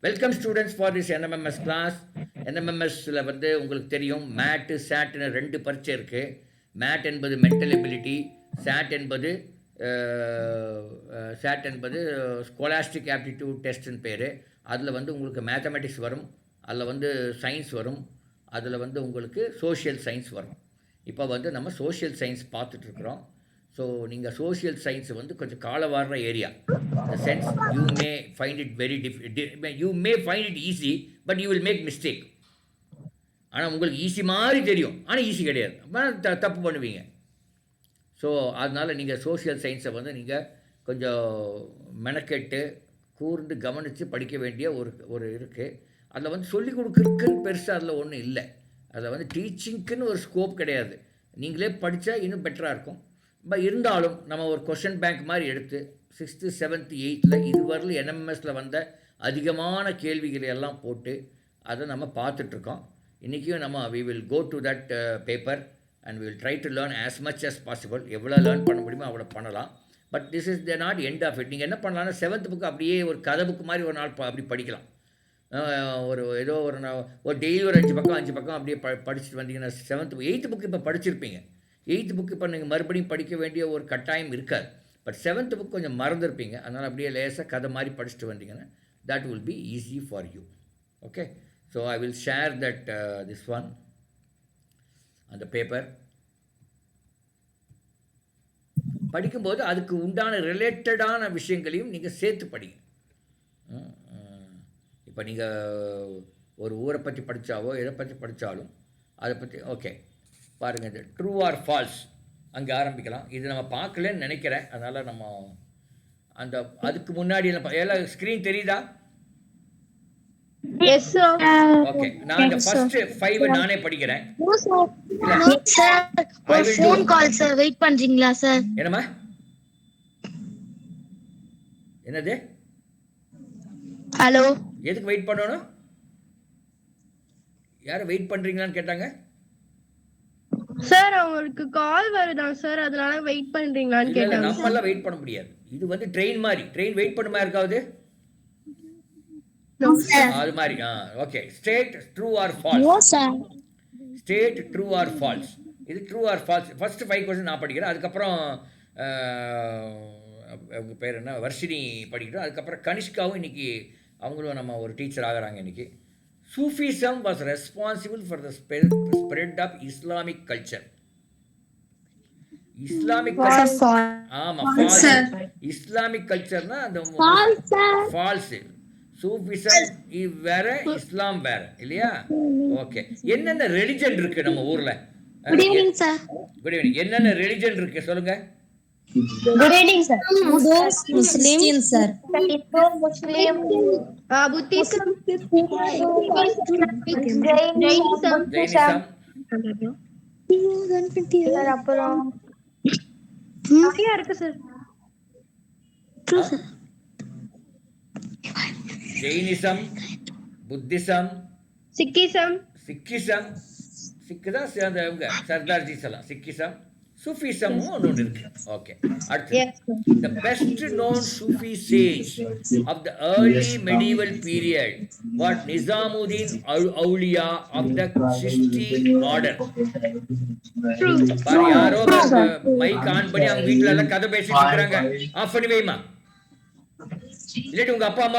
Welcome students for this NMMS class. என்எம்எம்எஸ்ல வந்து உங்களுக்கு தெரியும் மேட்டு சேட்னு 2 பரீட்சை இருக்குது. மேட் என்பது மென்டல் எபிலிட்டி, சேட் என்பது ஸ்கோலாஸ்டிக் ஆப்டிடியூட் டெஸ்ட்னு பேர். அதில் வந்து உங்களுக்கு மேத்தமெட்டிக்ஸ் வரும், அதில் வந்து சயின்ஸ் வரும், அதில் வந்து உங்களுக்கு சோஷியல் சயின்ஸ் வரும். இப்போ வந்து நம்ம சோஷியல் சயின்ஸ் பார்த்துட்ருக்குறோம். ஸோ நீங்கள் சோஷியல் சயின்ஸ் வந்து கொஞ்சம் காலவாடுற ஏரியா. இந்த sense you may find it very you may find it easy, but you will make mistake. ஆனால் உங்களுக்கு ஈஸி மாதிரி தெரியும், ஆனால் ஈஸி கிடையாது, ஆனால் தப்பு பண்ணுவீங்க. ஸோ அதனால் நீங்கள் சோஷியல் சயின்ஸை வந்து நீங்கள் கொஞ்சம் மெனக்கெட்டு கூர்ந்து கவனித்து படிக்க வேண்டிய ஒரு இருக்குது. அதில் வந்து சொல்லிக் கொடுக்குறதுக்குன்னு பெருசாக அதில் ஒன்றும் இல்லை. அதில் வந்து டீச்சிங்க்குன்னு ஒரு ஸ்கோப் கிடையாது. நீங்களே படித்தா இன்னும் பெட்டராக இருக்கும். பட் இருந்தாலும் நம்ம ஒரு கொஷின் பேங்க் மாதிரி எடுத்து 6th 7th 8th இதுவரையிலும் என்எம்எஸில் வந்த அதிகமான கேள்விகளை எல்லாம் போட்டு அதை நம்ம பார்த்துட்ருக்கோம். இன்றைக்கும் நம்ம we will go to that paper and will try to learn as much as possible. எவ்வளோ லேர்ன் பண்ண முடியுமோ அவ்வளோ பண்ணலாம். But this is the not end of it. நீங்கள் என்ன பண்ணலாம்னா 7th புக்கு அப்படியே ஒரு கதை புக்கு மாதிரி ஒரு நாள் அப்படி படிக்கலாம். ஏதோ ஒரு டெய்லி ஒரு 5 பக்கம் அப்படியே படிச்சுட்டு வந்தீங்கன்னா 7th 8th புக்கு இப்போ படிச்சிருப்பீங்க. 8th புக்கு இப்போ நீங்கள் மறுபடியும் படிக்க வேண்டிய ஒரு கட்டாயம் இருக்காது. பட் 7th புக் கொஞ்சம் மறந்துருப்பீங்க. அதனால் அப்படியே லேசாக கதை மாதிரி படிச்சுட்டு வந்தீங்கன்னா that will be easy for you. Okay, so I will share that this one அந்த பேப்பர். படிக்கும்போது அதுக்கு உண்டான ரிலேட்டடான விஷயங்களையும் நீங்கள் சேர்த்து படிங்க. இப்போ நீங்கள் ஒரு ஊரை பற்றி படித்தாவோ எதை பற்றி படித்தாலும் அதை பற்றி ஓகே பாருங்கள். இது ட்ரூ ஆர் ஃபால்ஸ் அங்கே ஆரம்பிக்கலாம். இது நம்ம பார்க்கலன்னு நினைக்கிறேன். அதனால் நம்ம அந்த அதுக்கு முன்னாடி எல்லாம் ஸ்க்ரீன் தெரியுதா? ஓகே, நான் இந்த ஃபர்ஸ்ட் 5 நானே படிக்கிறேன். ஃபோன் கால் சார், வெயிட் பண்றீங்களா சார்? என்னம்மா? என்னது? ஹலோ, எதுக்கு வெயிட் பண்ணணும்? யாரும் வெயிட் பண்றீங்களான்னு கேட்டாங்க சார். அவங்களுக்கு கால் வருதான் சார், அதனால வெயிட் பண்றீங்களான்னு கேட்டாங்க. நம்ம எல்லாம் வெயிட் பண்ண முடியாது. இது வந்து ட்ரெயின் மாதிரி. ட்ரெயின் வெயிட் பண்ணுமா இருக்காது அது மாதிரி. Okay, state true or false. State true or false. இது true or false. First 5 question நான் படிக்கிறேன். அதுக்கப்புறம் அவங்க பேர் என்ன, வர்ஷினி படிக்கிறோம். அதுக்கப்புறம் கனிஷ்காவும் இன்னைக்கு அவங்களும் நம்ம ஒரு டீச்சர் ஆகிறாங்க இன்னைக்கு. Sufism was responsible for the spread of Islamic culture. Islamic culture. ஆமா, false. Islamic cultureனா அந்த false. Sufism வேற, இஸ்லாம் வேற இல்லையா? ஓகே, என்னென்ன ரிலிஜன் இருக்கு நம்ம ஊர்ல? Good evening sir. Good evening. என்னென்ன ரிலிஜன் இருக்கு சொல்லுங்க. Good evening sir. Muslim sir, Muslim, Buddhism, Jainism, அப்புறம் நிறைய இருக்கு சார். ஜெயினிசம், புத்திசம், சிக்கிசம், சிக்குதான் சேர்ந்தவங்க சர்தார்ஜி எல்லாம். சிக்கிசம், சூஃபிசமும் ஒன்று இருக்கு. ஓகே, அடுத்து the best known Sufi sage of the early medieval period was Nizamuddin Awliya of the Chishti order. பாரு, யாரோ மைக் ஆன் பண்ணி அவங்க வீட்டுல எல்லாம் கதை பேசிட்டு இருக்காங்க. ஆஃப் பண்ணி வைமா, இல்லாட்டி உங்க அப்பா அம்மா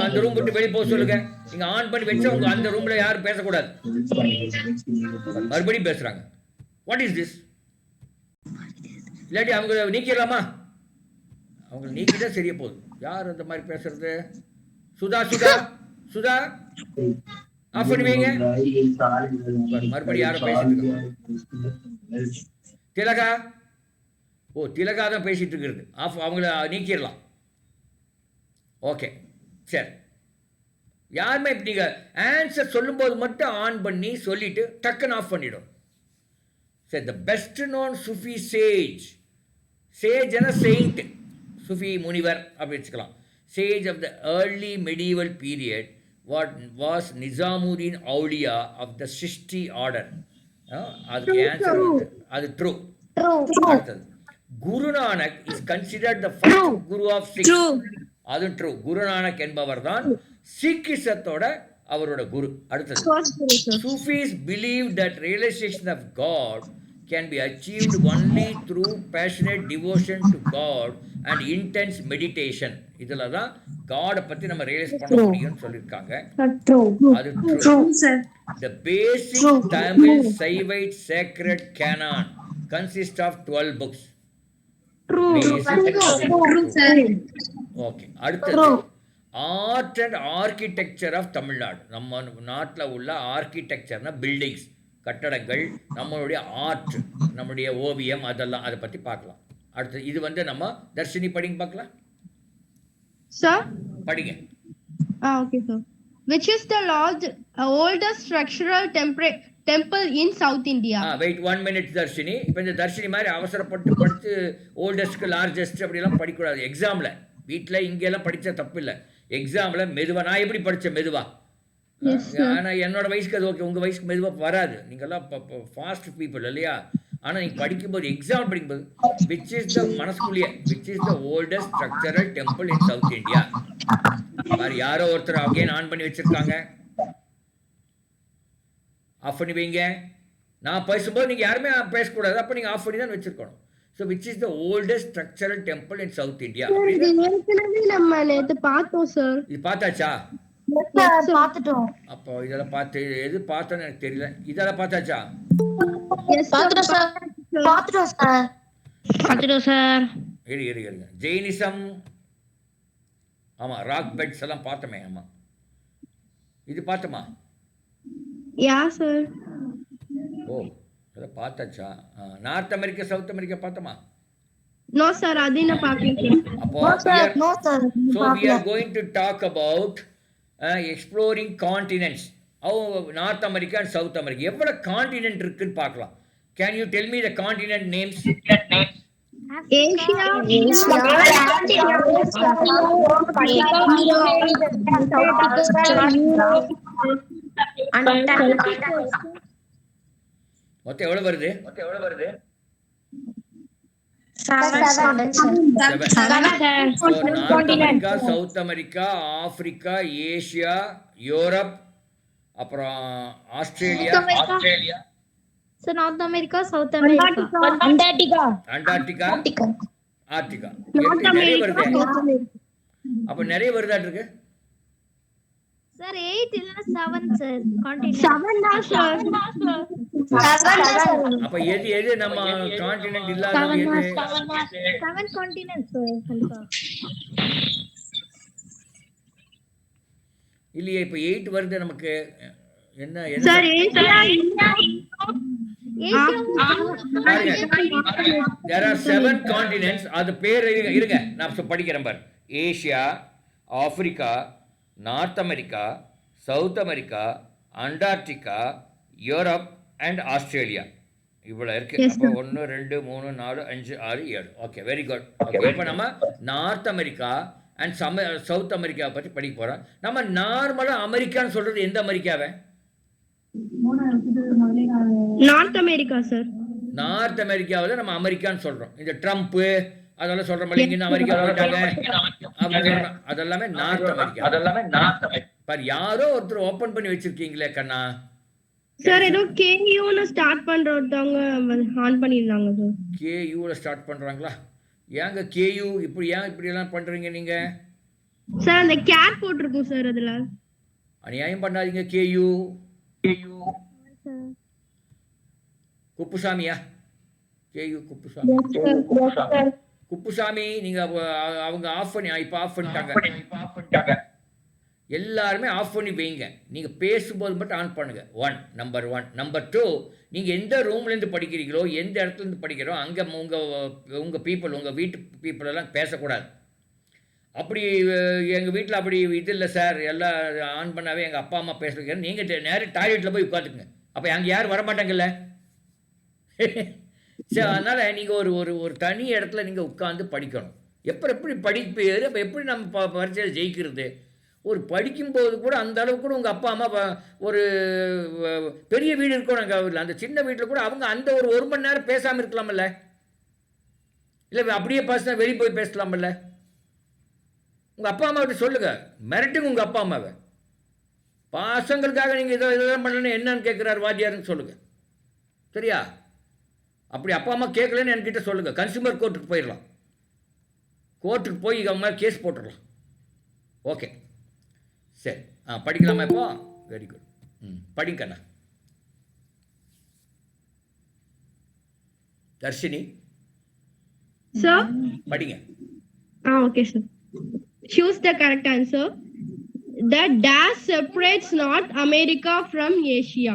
அந்த ரூம் விட்டு வெளியே போக சொல்லுங்க. நீங்க ஆன் பண்ணி வச்சா உங்க அந்த ரூம்ல யாரும் பேசக்கூடாது. மறுபடியும் பேசுறாங்க. What is this? இல்லாட்டி அவங்க நீக்கிடலாமா? அவங்க நீக்கிட்டா சரியா போகுது. யார் அந்த மாதிரி பேசுறது? சுதா ஆஃப் பண்ணி வைங்க. மறுபடியும் யாரும் பேசிட்டு இருக்காங்க. திலகா தான் பேசிட்டு இருக்கிறது. அவங்கள நீக்கிடலாம். ஓகே, சரி. யாருமே இப்ப நீங்க ஆன்சர் சொல்லும் போது மட்டும் ஆன் பண்ணி சொல்லிட்டு டக்குன்னு ஆஃப் பண்ணிடும். சரி, the best known Sufi Sage. சேஜ்னா saint, Sufi முனிவர் அப்படி வச்சுக்கலாம். Sage of the early medieval period was Nizamuddin அவுலியா of the Chishti order. அதுக்கு ஆன்சர் அது ட்ரூ. அடுத்தது, Guru Nanak is considered the first Guru of six. அது ட்ரூ. குருநானக் என்பவர் தான் சீக்கிசத்தோட அவரோட குரு. அடுத்தது, First guru, sir. Sufis believe that realization of God can be achieved only through passionate devotion to God and intense meditation. இதுல தான் காடை பத்தி நம்ம ரியலைஸ் பண்ண முடியும்னு சொல்லியிருக்காங்க. அது true. The basic Tamil Saivite sacred canon consists of 12 books. True. Okay, அடுத்தது art and architecture of Tamil Nadu. நம்ம நாட்டில் உள்ள ஆர்கிடெக்சர்னா பில்டிங்ஸ், கட்டடங்கள், நம்மளுடைய ஆர்ட், நம்முடைய ஓவியம், அதெல்லாம் அதை பற்றி பார்க்கலாம். அடுத்து இது வந்து நம்ம தர்ஷினி படிங்க பார்க்கலாம். Sir? படிங்க. Okay, sir. Which is the oldest structural temple in South India? Wait 1 minute Dharshini. இப்போ இந்த தர்ஷினி மாதிரி அவசரப்பட்டு படித்து ஓல்டஸ்ட் லார்ஜஸ்ட் அப்படிலாம் படிக்கக்கூடாது. எக்ஸாமில் வீட்டில் இங்கெல்லாம் படித்தா தப்பு இல்லை. எக்ஸாமில் மெதுவாக, நான் எப்படி படித்தேன் மெதுவாக, ஆனால் என்னோட வயசுக்கு அது ஓகே, உங்கள் வயசுக்கு மெதுவாக வராது. நீங்கள்லாம் ஃபாஸ்ட் பீப்புள் இல்லையா? ஆனால் நீங்கள் படிக்கும்போது, எக்ஸாம் படிக்கும்போது, விச் இஸ் த மனசுக்குள்ளேயே which is the oldest structural temple in South India. வேறு யாரோ ஒருத்தர் அகைன் ஆன் பண்ணி வச்சுருக்காங்க, ஆஃப் பண்ணி வைங்க. நான் பேசும்போது நீங்கள் யாருமே பேசக்கூடாது, அப்போ நீங்கள் ஆஃப் பண்ணி தான் வச்சுருக்கணும். So which is the oldest structural temple in South India. நம்ம நேத்து பார்த்தோம் சார். இது பார்த்தாச்சா? பார்த்துட்டோம். அப்போ இதெல்லாம் பார்த்து எது பார்த்தோன்னு எனக்கு தெரியல. இதெல்லாம் பார்த்தாச்சா? பார்த்துட்டோம் சார். இருங்க. ஜெயினிசம், ஆமாம், ராக் பெட்ஸ் எல்லாம் பார்த்தோமே. ஆமாம், இது பார்த்தோமா? யா சார். ஓ, அதெல்லாம் பார்த்தாச்சா? நார்த் அமெரிக்கா, சவுத் அமெரிக்கா பார்த்தோமா? நோ சார், அது என்ன பார்க்கல. அப்போ so we are going to talk about exploring continents. North America and South America எவ்வளோ காண்டினென்ட் இருக்குன்னு பார்க்கலாம். Can you tell me the continent names? Asia, மொத்தம் எவ்வளோ வருது? North America, South America, Africa, Asia, Europe, அப்புறம் Australia, North America, South America, Antarctica, Arctica. நிறைய வருது. அப்ப நிறைய வருதாட்டு இருக்கு சார். 8 இல்லனா 7 சார். கான்டினென்ட் 7 தான் சார். அப்ப எது நம்ம கான்டினென்ட் இல்லாதது எது? 7 கான்டினென்ட் சார். கண்டிப்பா இல்லையே. இப்ப 8 வருது நமக்கு. என்ன sir Asia, there are 7 continents. அது பேர் இருங்க, நான் படிக்கிறேன் பார். Asia, Africa, North America, South America, Antarctica, Europe and Australia. இவ்வளோ இருக்கு. அப்போ 1 2 3 4 5 6 7. Okay, very good. ஓகே, இப்போ நம்ம நார்த் அமெரிக்கா அண்ட் சவுத் அமெரிக்காவை பற்றி படிக்க போகிறோம். நம்ம நார்மலாக அமெரிக்கான்னு சொல்கிறது எந்த அமெரிக்காவை? North America sir. நார்த் அமெரிக்காவில் நம்ம அமெரிக்கான்னு சொல்கிறோம். இந்த ட்ரம்ப்பு அதெல்லாம் சொல்கிறோம், இங்கே அமெரிக்கா போயிட்டாங்க அப்படின்னு சொல்கிறோம். அதெல்லாமே நார்த் அமெரிக்கா. பார், யாரோ ஒருத்தர் ஓப்பன் பண்ணி வச்சிருக்கீங்களே கண்ணா. சார் ஏதோ கேயூன்னு ஸ்டார்ட் பண்ற ஒருத்தவங்க ஆன் பண்ணிருந்தாங்க சார். கேயூல ஸ்டார்ட் பண்றாங்களா? ஏங்க கேயூ இப்படி எல்லாம் பண்றீங்க நீங்க? சார் அந்த கேட் போட்டுருக்கும் சார். அதுல அநியாயம் பண்ணாதீங்க. கேயூ குப்புசாமியா? கேயூ குப்புசாமி நீங்க அவங்க ஆஃப் பண்ணி இப்போ ஆஃப் பண்ணிட்டாங்க. எல்லாருமே ஆஃப் பண்ணி வைங்க. நீங்கள் பேசும்போது மட்டும் ஆன் பண்ணுங்கள். நம்பர் 1. நம்பர் 2, நீங்கள் எந்த ரூம்லேருந்து படிக்கிறீங்களோ, எந்த இடத்துலேருந்து படிக்கிறோம், அங்கே உங்கள் பீப்புள், உங்கள் வீட்டு பீப்புள் எல்லாம் பேசக்கூடாது. அப்படி எங்கள் வீட்டில் அப்படி இது இல்லை சார், எல்லாம் ஆன் பண்ணாவே எங்கள் அப்பா அம்மா பேசுகிறீங்க. நீங்கள் நேராக டாய்லெட்டில் போய் உட்காந்துக்குங்க. அப்போ அங்கே யாரும் வரமாட்டாங்கல்ல. சரி, அதனால் நீங்கள் ஒரு தனி இடத்துல நீங்கள் உட்காந்து படிக்கணும். எப்படி படிப்பேர், அப்போ எப்படி நம்ம பரீட்சையில் ஜெயிக்கிறது? ஒரு படிக்கும்போது கூட அந்த அளவுக்கு கூட உங்கள் அப்பா அம்மா ஒரு பெரிய வீடு இருக்கணும். அங்கே அந்த சின்ன வீட்டில் கூட அவங்க அந்த ஒரு மணி நேரம் பேசாமல் இருக்கலாமல்ல? இல்லை அப்படியே பேசினா வெளியே போய் பேசலாமல்ல? உங்கள் அப்பா அம்மாவிட்ட சொல்லுங்கள், மிரட்டுங்க உங்கள் அப்பா அம்மாவை. பசங்களுக்காக நீங்கள் இதெல்லாம் பண்ணலன்னு என்னன்னு கேட்குறாரு வாத்தியாருன்னு சொல்லுங்கள். சரியா? அப்படி அப்பா அம்மா கேட்கலன்னு என்கிட்ட சொல்லுங்கள். கன்சியூமர் கோர்ட்டுக்கு போயிடலாம். கோர்ட்டுக்கு போய் அவங்க மேலே கேஸ் போட்டுடலாம். ஓகே, சரி. படிக்கலாமா இப்போ? Very good. படிங்கண்ணா. தர்ஷினி Sir? படிங்க. Okay, sir. Choose the correct answer. The dash separates North America from Asia.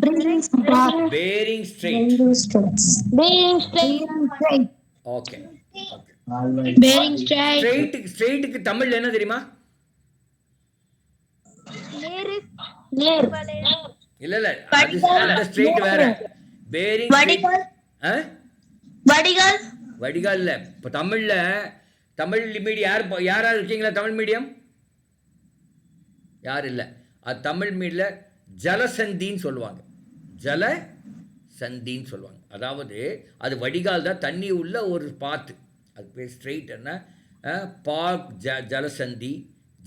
Bering Strait. Bering Strait. Bering Strait. Okay. Bering Strait. ஸ்ட்ரெயிட்டுக்கு தமிழ்ல என்ன தெரியுமா? நேர். இல்ல அந்த ஸ்ட்ரெயிட் வேற. பேரிங் வடிகால். வடிகால். வடிகால் இல்ல. இப்போ தமிழ் மீடியம் யாராவது இருக்கீங்களா? தமிழ் மீடியம் யார் இல்லை? அது தமிழ் மீடியில் ஜலசந்தின்னு சொல்லுவாங்க. ஜலசந்தின்னு சொல்லுவாங்க. அதாவது அது வடிகால் தான், தண்ணி உள்ள ஒரு பாத்து. அது பேர் ஸ்ட்ரெயிட் என்ன, பார்க் ஜலசந்தி,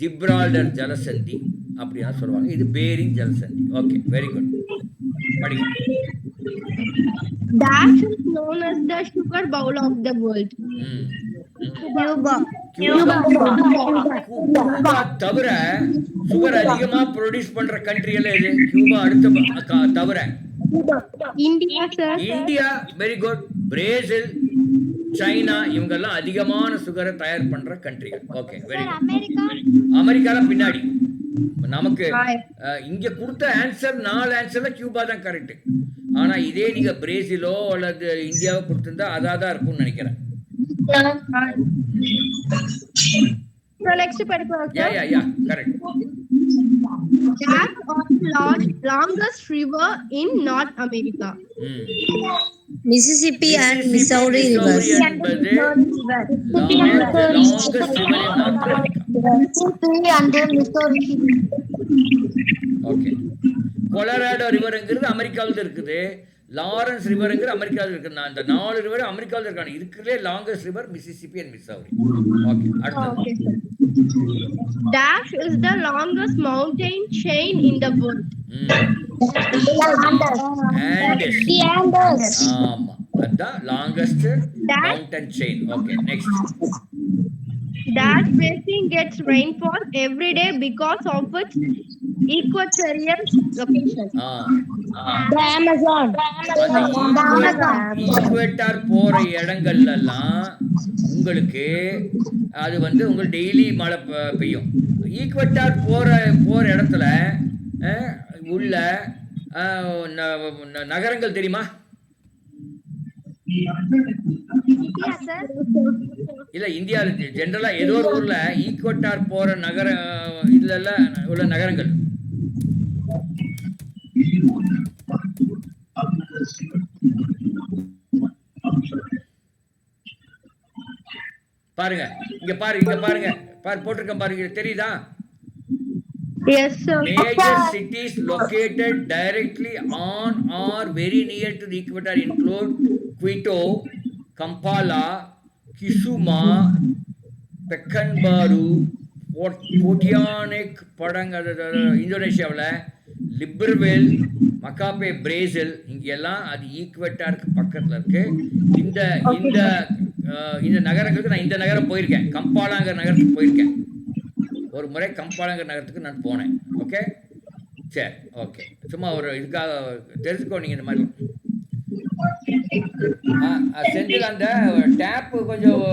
ஜிப்ரால்டர் ஜலசந்தி அப்படின்னா சொல்லுவாங்க. இது பேரிங் ஜலசந்தி. Okay, very good. படிங்க. Dash is known as the sugar bowl of the world. Cuba தவிர சுகர் அதிகமா ப்ரொடியூஸ் பண்ற கண்ட்ரி எல்லாம் எது? கியூபா அடுத்த தவிர India, sir. India, very good. Brazil, China இவங்கெல்லாம் அதிகமான சுகரை தயார் பண்ற கண்ட்ரிகள். Okay, very good. அமெரிக்கால பின்னாடி. நமக்கு இங்க கொடுத்த ஆன்சர் 4 ஆன்சர்ல கியூபா தான் கரெக்ட். ஆனா இதே நீங்க பிரேசிலோ அல்லது இந்தியாவோ கொடுத்திருந்தா அதான் இருக்கும்னு நினைக்கிறேன். So next படிக்கலாம். Yeah, correct. Dash of longest river in North America. Mississippi and Missouri rivers. என்பது longest river in North America. Mississippi and Missouri. ஓகே. கொலராடோ ரிவர்ங்கிறது அமெரிக்காவில் இருக்குது. லாரன்ஸ் ரிவர்ங்கிறது அமெரிக்காவில் இருக்குது. அந்த 4 ரிவர் அமெரிக்காவில் இருக்காங்க. இருக்கிறதே longest river Mississippi and Missouri. Okay, அடுத்து. Dash is the longest mountain chain in the world. Andes. ஆமா, அதான் longest mountain chain. Okay, next. Dash basin gets rainfall every day because of its equatorial location. The Amazon. Equator போற இடங்கள்லாம் உங்களுக்கு அது உங்களுக்கு daily மழை பெய்யும். ஈக்குவேட்டர் போற இடத்துல உள்ள நகரங்கள் தெரியுமா? இல்ல, இந்தியாவில் ஜெனரலா ஏதோ ஒரு ஊர்ல ஈக்குவேட்டர் போற நகர இதுல உள்ள நகரங்கள் பாருங்க. இங்க பாருங்க போட்டிருக்கேன் பாருங்க, தெரியுதா? Yes, sir. Major cities located directly on or very near to the equator include Quito, Kampala, Kisumu, Pekanbaru, Pontianak, Padang, இந்தோனேஷியாவில், லிப்ரவில், மக்காபே, பிரேசில். இங்கெல்லாம் அது ஈக்குவேட்டருக்கு பக்கத்தில் இருக்கு. இந்த நகரங்களுக்கு நான் இந்த நகரம் போயிருக்கேன். கம்பாலாங்கிற நகரத்துக்கு போயிருக்கேன். ஒரு முறை கம்பாலாங்கிற நகரத்துக்கு நான் போனேன். ஓகே, சரி, ஓகே. சும்மா ஒரு இதுக்காக தெரிஞ்சுக்கோ நீங்கள். இந்த மாதிரி செந்தில் அந்த டேப்பு கொஞ்சம்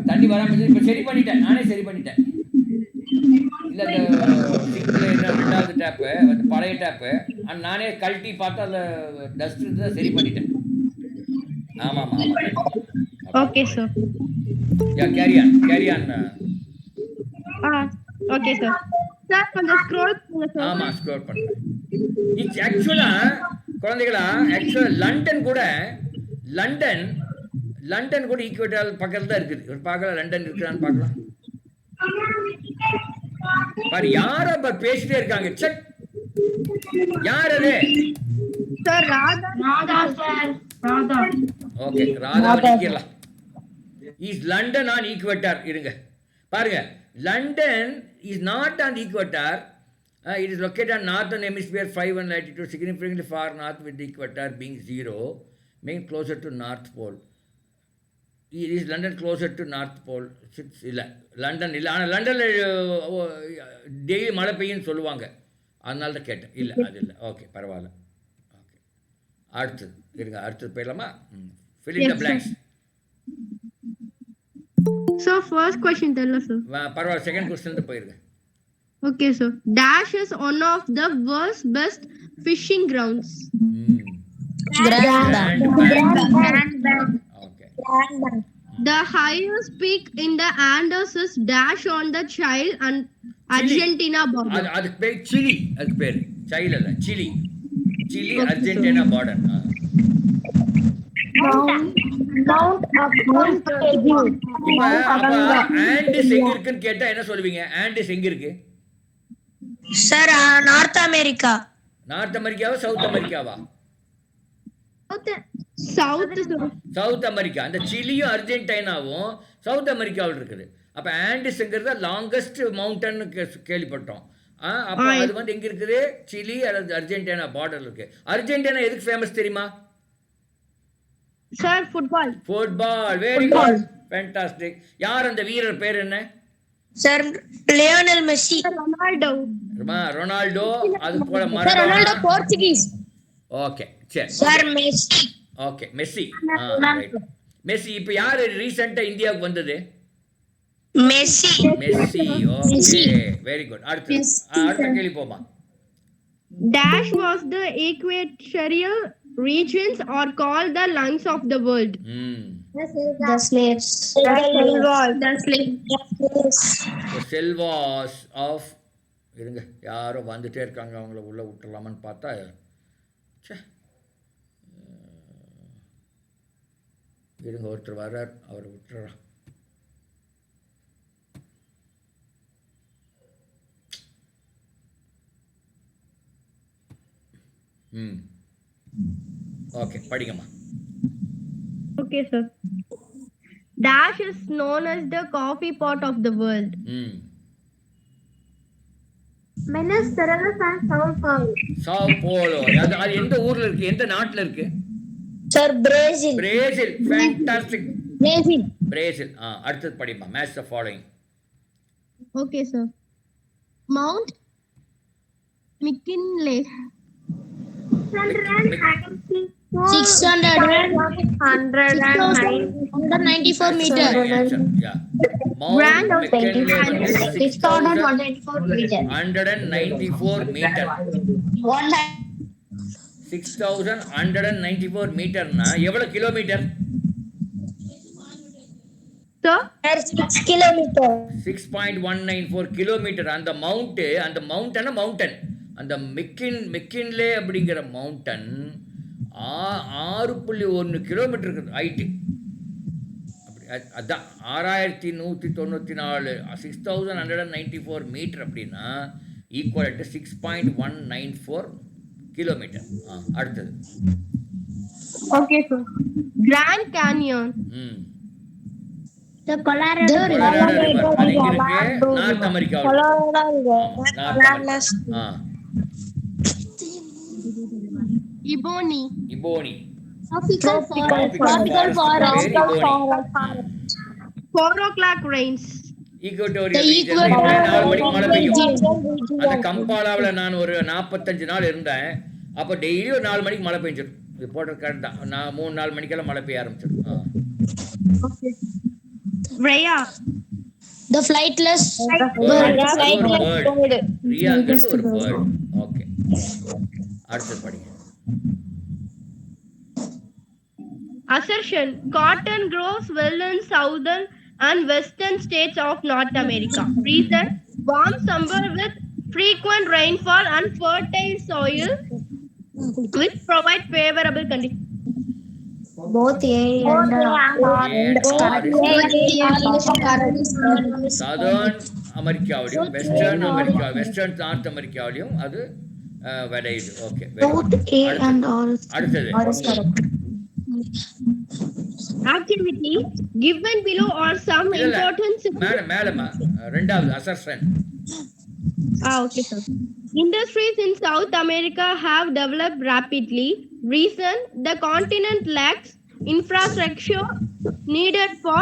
தண்ணி வராமல் இப்போ சரி பண்ணிட்டேன். நானே சரி பண்ணிட்டேன். இல்லை, அந்த சிங்கில் என்ன 2வது டேப்பு வந்து பழைய டேப்பு நானே கழட்டி பார்த்து அதில் டஸ்ட் இருந்தால் சரி பண்ணிட்டேன். ஆமாம். Okay, sir. Carry on. Okay, sir. Sir, கொஞ்சம் ஸ்க்ரோல் பண்ணுங்க sir. ஆமா, ஸ்க்ரோல் பண்ணுங்க. இது ஆக்சுவலா குழந்தைகளா, லண்டன் கூட ஈக்குவேட்டர் பக்கத்துல தான் இருக்குது. ஒரு பார்க்கலாம், லண்டன் இருக்குதான்னு பார்க்கலாம். பாரு, யாரோ பேசிட்டே இருக்காங்க. செக், யார் அது? Sir, Radha sir. Radha. Okay, Radha நிக்கலாம். Is London on equator? இருங்க பாருங்க, London is not on equator. It is located on northern hemisphere 5 latitude, significantly far north with the equator being 0, making closer to North Pole. Is London closer to North Pole? இல்லை, London இல்லை. ஆனால் லண்டனில் daily மழை பெய்யுன்னு சொல்லுவாங்க, அதனால தான் கேட்டேன். இல்லை, அது இல்லை. ஓகே, பரவாயில்ல. ஓகே, அடுத்தது இருங்க, அடுத்தது போயிடலாமா? fill in the blanks. So first question tell us, sir. பரவாயில்ல, செகண்ட் கொஸ்டின் போயிருங்க. Okay, sir. Dash is one of the world's best fishing grounds. Grand Bank. Okay. The highest peak in the Andes is dash on the Chile and Argentina border. அதுக்கு பேர் Chile. அதுக்கு பேர் சைல் அல்ல, Chile. Chile Argentina border. Andes எங்க இருக்குன்னு கேட்டா என்ன சொல்லுவீங்க? ஆண்டிஸ் எங்க இருக்கு? Sir, North America. நார்த் அமெரிக்காவா சவுத் அமெரிக்காவா? South, sir. South America. அந்த சிலியும் அர்ஜென்டினாவும் சவுத் அமெரிக்காவில் இருக்குது. அப்போ ஆண்டிஸ்ங்கிறது லாங்கஸ்ட் மவுண்டன் கேள்விப்பட்டோம். அப்போ அது வந்து எங்க இருக்குது? சிலி அல்லது அர்ஜென்டினா பார்டர்ல இருக்கு. அர்ஜென்டினா எதுக்கு ஃபேமஸ் தெரியுமா? Sir, football. Football. Very good, fantastic. யார் அந்த வீரர் பேர் என்ன? Sir, Lionel Messi. Ronaldo. Ronaldo. அது போல Sir, Ronaldo Portuguese. ஓகே, சரி. Sir, Messi. Okay, Messi. Right, Messi. இப்போ யார் ரீசெண்டாக இந்தியாவுக்கு வந்தது? Messi. Messi. Okay, very good. அடுத்த கேள்வி போமா. Dash was the equatorial regions are called the lungs of the world. The slaves. The slaves. Selvas of. இருங்க, யாரோ வந்துட்டே இருக்காங்க, அவங்கள உள்ள விட்டுறலாமான்னு பார்த்தா இருங்க, ஒருத்தர் வர்றார், அவரை விட்டுறான். Okay, படிங்கம்மா. Okay, sir. Dash is known as the coffee pot of the world. Sao Paulo. அது எந்த ஊர்ல இருக்கு? எந்த நாட்டுல இருக்கு? Sir, Brazil. Brazil. Fantastic. Brazil. Brazil. அடுத்தது படிமா. Match the following. Okay, sir. Mount McKinley. 694 meter. Yeah. Mount McKinley 6,194 meter. 6,194 மீட்டர்னா எவ்வளவு கிலோமீட்டர்? Sir? 6 kilometer. 6.194 கிலோமீட்டர். அந்த மவுண்டன் அந்த மெக்கின்லே அப்படிங்கிற மவுண்டன் 6.1 கிலோமீட்டர் இருக்குது ஹைட்டு. அப்படி அதான் 6,194. 6,194 மீட்டர் அப்படின்னா ஈக்குவல் டு 6.194 கிலோமீட்டர். அடுத்தது. Okay, sir. Grand Canyon. The Colorado River. அது எங்க இருக்கு? நார்த் அமெரிக்காவில். Ebony. Tropical forest. 4 o'clock rains. Equatorial ரீஜன்ல 4 மணிக்கு மழை பெய்யும். அந்த கம்பாலாவில் நான் ஒரு 45 நாள் இருந்தேன். அப்போ டெய்லி ஒரு 4 மணிக்கு மழை பெஞ்சிடும். இது போடுறது கரெக்ட் தான். நான் 3-4 மணிக்கெல்லாம் மழை பெய்ய ஆரம்பிச்சிடும். Rhea. The flightless bird. ரியாங்கிறது ஒரு பேர்ட். ஓகே, அடுத்து படிங்க. Assertion: cotton grows well in southern and western states of North America. Reason: warm summer with frequent rainfall and fertile soil which provide favorable conditions. both A and southern அமெரிக்காவிலையும் western North அமெரிக்காவிலையும் அது விளையுது. Okay, both A and R. அடுத்தது. activity given below are some இல்ல important. மேலமா ரெண்டாவது assertion. Okay, sir. Industries in South America have developed rapidly. Reason: the continent lacks infrastructure needed for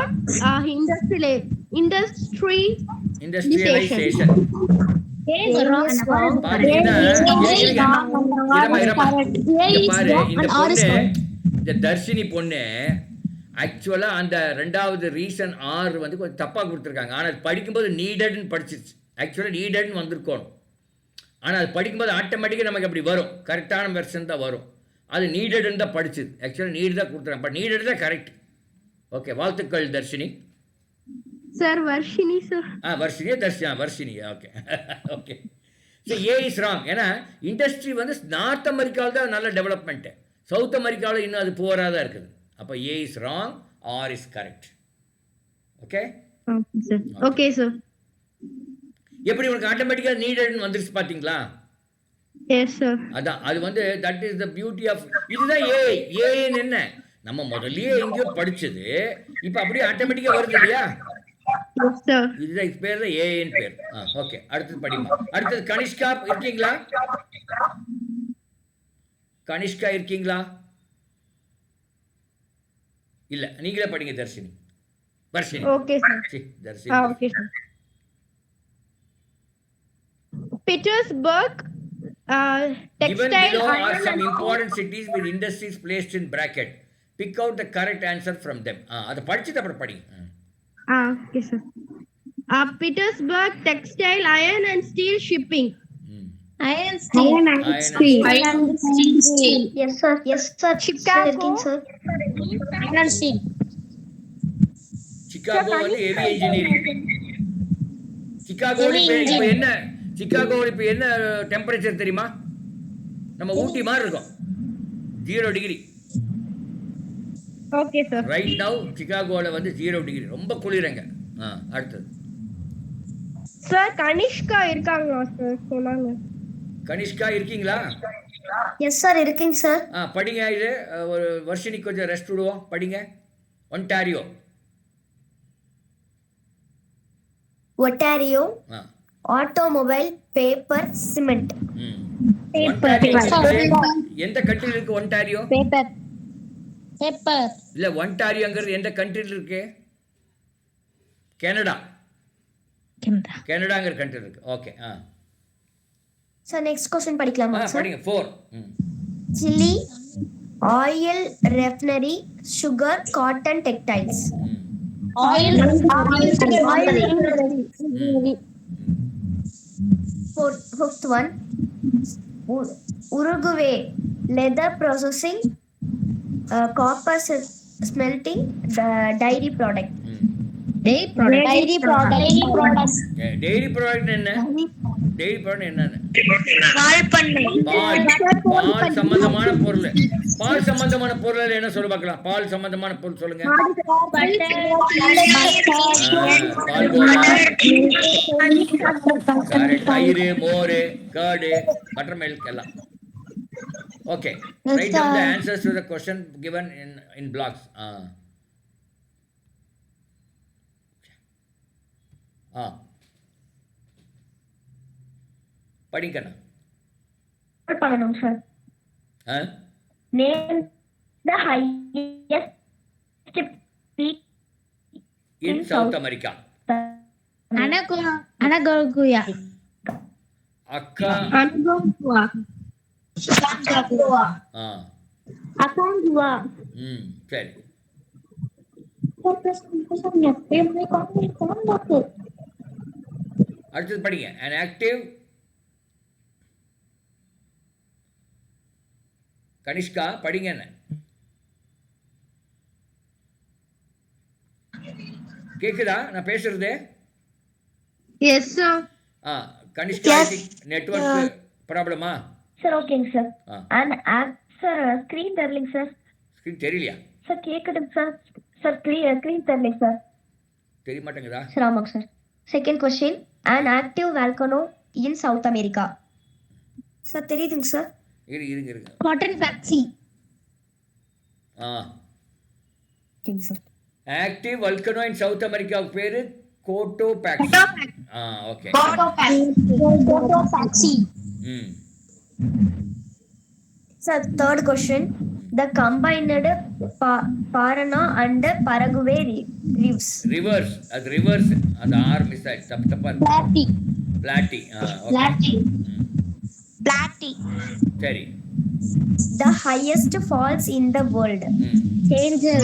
industrialisation. பாத்தீங்கன்னா பாரு இந்த பொண்ணு, இந்த தர்ஷினி பொண்ணு ஆக்சுவலா அந்த ரெண்டாவது ரீசன் ஆர் வந்து கொஞ்சம் தப்பா கொடுத்துருக்காங்க. ஆனால் அது படிக்கும்போது நீடட்னு படிச்சிருச்சு. ஆக்சுவலாக நீடட்னு வந்திருக்கணும். ஆனால் அது படிக்கும்போது ஆட்டோமேட்டிக்காக நமக்கு அப்படி வரும், கரெக்டான வெர்ஷன் தான் வரும். அது நீடட்னு தான் படிச்சுது. ஆக்சுவலாக நீடு தான் கொடுத்துருக்காங்க, பட் நீடட் தான் கரெக்ட். ஓகே, வாழ்த்துக்கள் தர்ஷினி. Sir, Varshini, sir. வர்ஷினியா தர்ஷினா Varshini. Okay okay. So A is wrong. ஏன்னா இண்டஸ்ட்ரி வந்து நார்த் அமெரிக்காவில் தான் நல்ல டெவலப்மெண்ட்டு, சவுத் அமெரிக்காவில் இன்னும் அது புவராக தான் இருக்குது. அப்போ A is wrong, R is correct. Okay Okay, sir. எப்படி உனக்கு ஆட்டோமேட்டிக்காக நீடட்னு வந்துருச்சு பார்த்தீங்களா? Yes, sir. அதான் அது வந்து that is the beauty of, இதுதான் ஏஐ. ஏஐன்னு என்ன, நம்ம முதல்லயே எங்கேயோ படிச்சது இப்போ அப்படியே ஆட்டோமேட்டிக்காக வருது இல்லையா? Yes, sir. இதுதான் பேர் தான் ஏஐன்னு பேர். ஓகே, அடுத்தது படிமா. அடுத்தது கனிஷ்கா இருக்கீங்களா? கனிஷ்கா இருக்கீங்களா? இல்ல, நீங்களே படிங்க Dharshini. Varshini. Okay, sir. Dharshini. Okay, sir. Petersburg, Given textile, below are iron some and important cities with industries placed in bracket. Pick out the correct answer from them. அதை படிச்சுட்டு அப்புறம் படி. Okay, sir. Petersburg, textile, iron and steel shipping. Iron steel. Yes, sir. Yes, sir. Chicago. Sir. Iron steel. Chicago வந்து heavy engineering. சிகாகோவில் இப்போ என்ன, சிகாகோவில் இப்போ என்ன temperature தெரியுமா? நம்ம ஊட்டி மாதிரி இருக்கும், 0 degree. Okay, sir. Right now சிகாகோவில் வந்து 0 டிகிரி, ரொம்ப குளிரங்க. அடுத்தது Sir, Kanishka இருக்காங்களா sir? சொன்னாங்க. கனிஷ்கா இருக்கீங்களா? Yes, sir. இருக்கீங்க சார். படிங்க. இது ஒரு வருஷனிக்கு கொஞ்சம் ரெஸ்ட் விடுவோம், படிங்க. Ontario. Ontario. Automobile, paper, cement. எந்த கண்ட்ரியில் இருக்கு ஒன்டாரியோ? Paper. இல்ல, ஒன்டாரியோங்கிறது எந்த கண்ட்ரியில் இருக்கு? கனடா. கனடாங்கிற கண்ட்ரி இருக்கு. ஓகே. Sir, next question படிக்கலாமா sir? படிங்க. 4. Chili, oil, refinery, sugar, cotton, textiles. Oil. Fifth one, Uruguay, leather processing, copper smelting, dairy product. Dairy product என்ன? டெய்ரி ப்ராடக்ட் என்னன்னு? பால் சம்பந்தமான பொருள். பால் சம்பந்தமான பொருள் என்ன சொல்ல பார்க்கலாம்? பால் சம்பந்தமான பொருள் சொல்லுங்க. தயிர், மோர், கர்டு, பட்டர் மில்க் எல்லாம். Okay, write down the answers to the question given in blocks. படிக்கணும். பண்ணணும் sir. Name the highest peak in South America. Anagua. அக்கா. Aconcagua. சரி. அடுத்தது படிங்க. an active. கனிஷ்கா படிங்க. என்ன கேக்குதா நான் பேசுறது? Yes, sir. கனிஷ்கா, நெட்வொர்க் ப்ராப்ளமா? சார் ஓகேங்க சார். and சார் ஸ்கிரீன் தெரியலங்க சார். ஸ்கிரீன் தெரியலையா சார்? கேக்குதுங்க சார். சார் ஸ்கிரீன் தெரியலங்க சார். தெரிய மாட்டேங்குதா? சார் ஆமாங்க sir. Second question, an active volcano in South America. Sir தெரியுதுங்க சார். இருங்க. Cotton factory. Active volcano in South அமெரிக்காவுக்கு பேரு கோட்டோபாக்சி. ஓகே. ம். Sir, third question. The combined Parana and Paraguay rivers. Reverse, அது reverse, அது R miss ஆயிடுச்சு, தப்பா இருக்கு. பிளாட்டி. ஓகே. சரி. The highest falls in the world. Angel.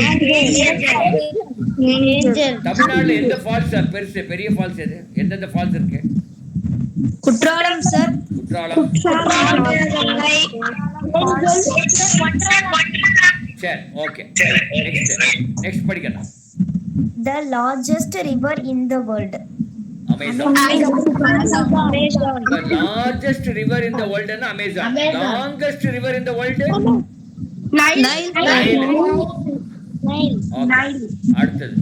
தமிழ்நாடுல எந்த ஃபால்ஸ் பெருசு, பெரிய ஃபால்ஸ் எது? எந்தெந்த ஃபால்ஸ் இருக்கு? Kutralam, sir. குற்றாலம். சரி, ஓகே. நெக்ஸ்ட் படிக்கணும். The largest river in the world. Amazon. The largest river in the world is Amazon. Longest river in the world? Nile. Okay. அடுத்தது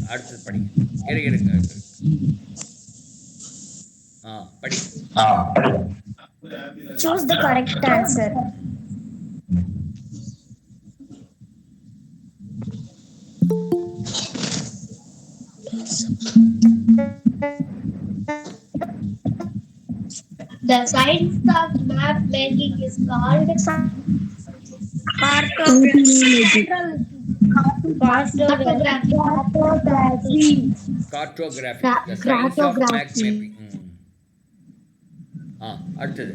படி. இருங்க. படி. Choose the correct answer. The science of map making is called Cartography. The science of map mapping. அடுத்தது.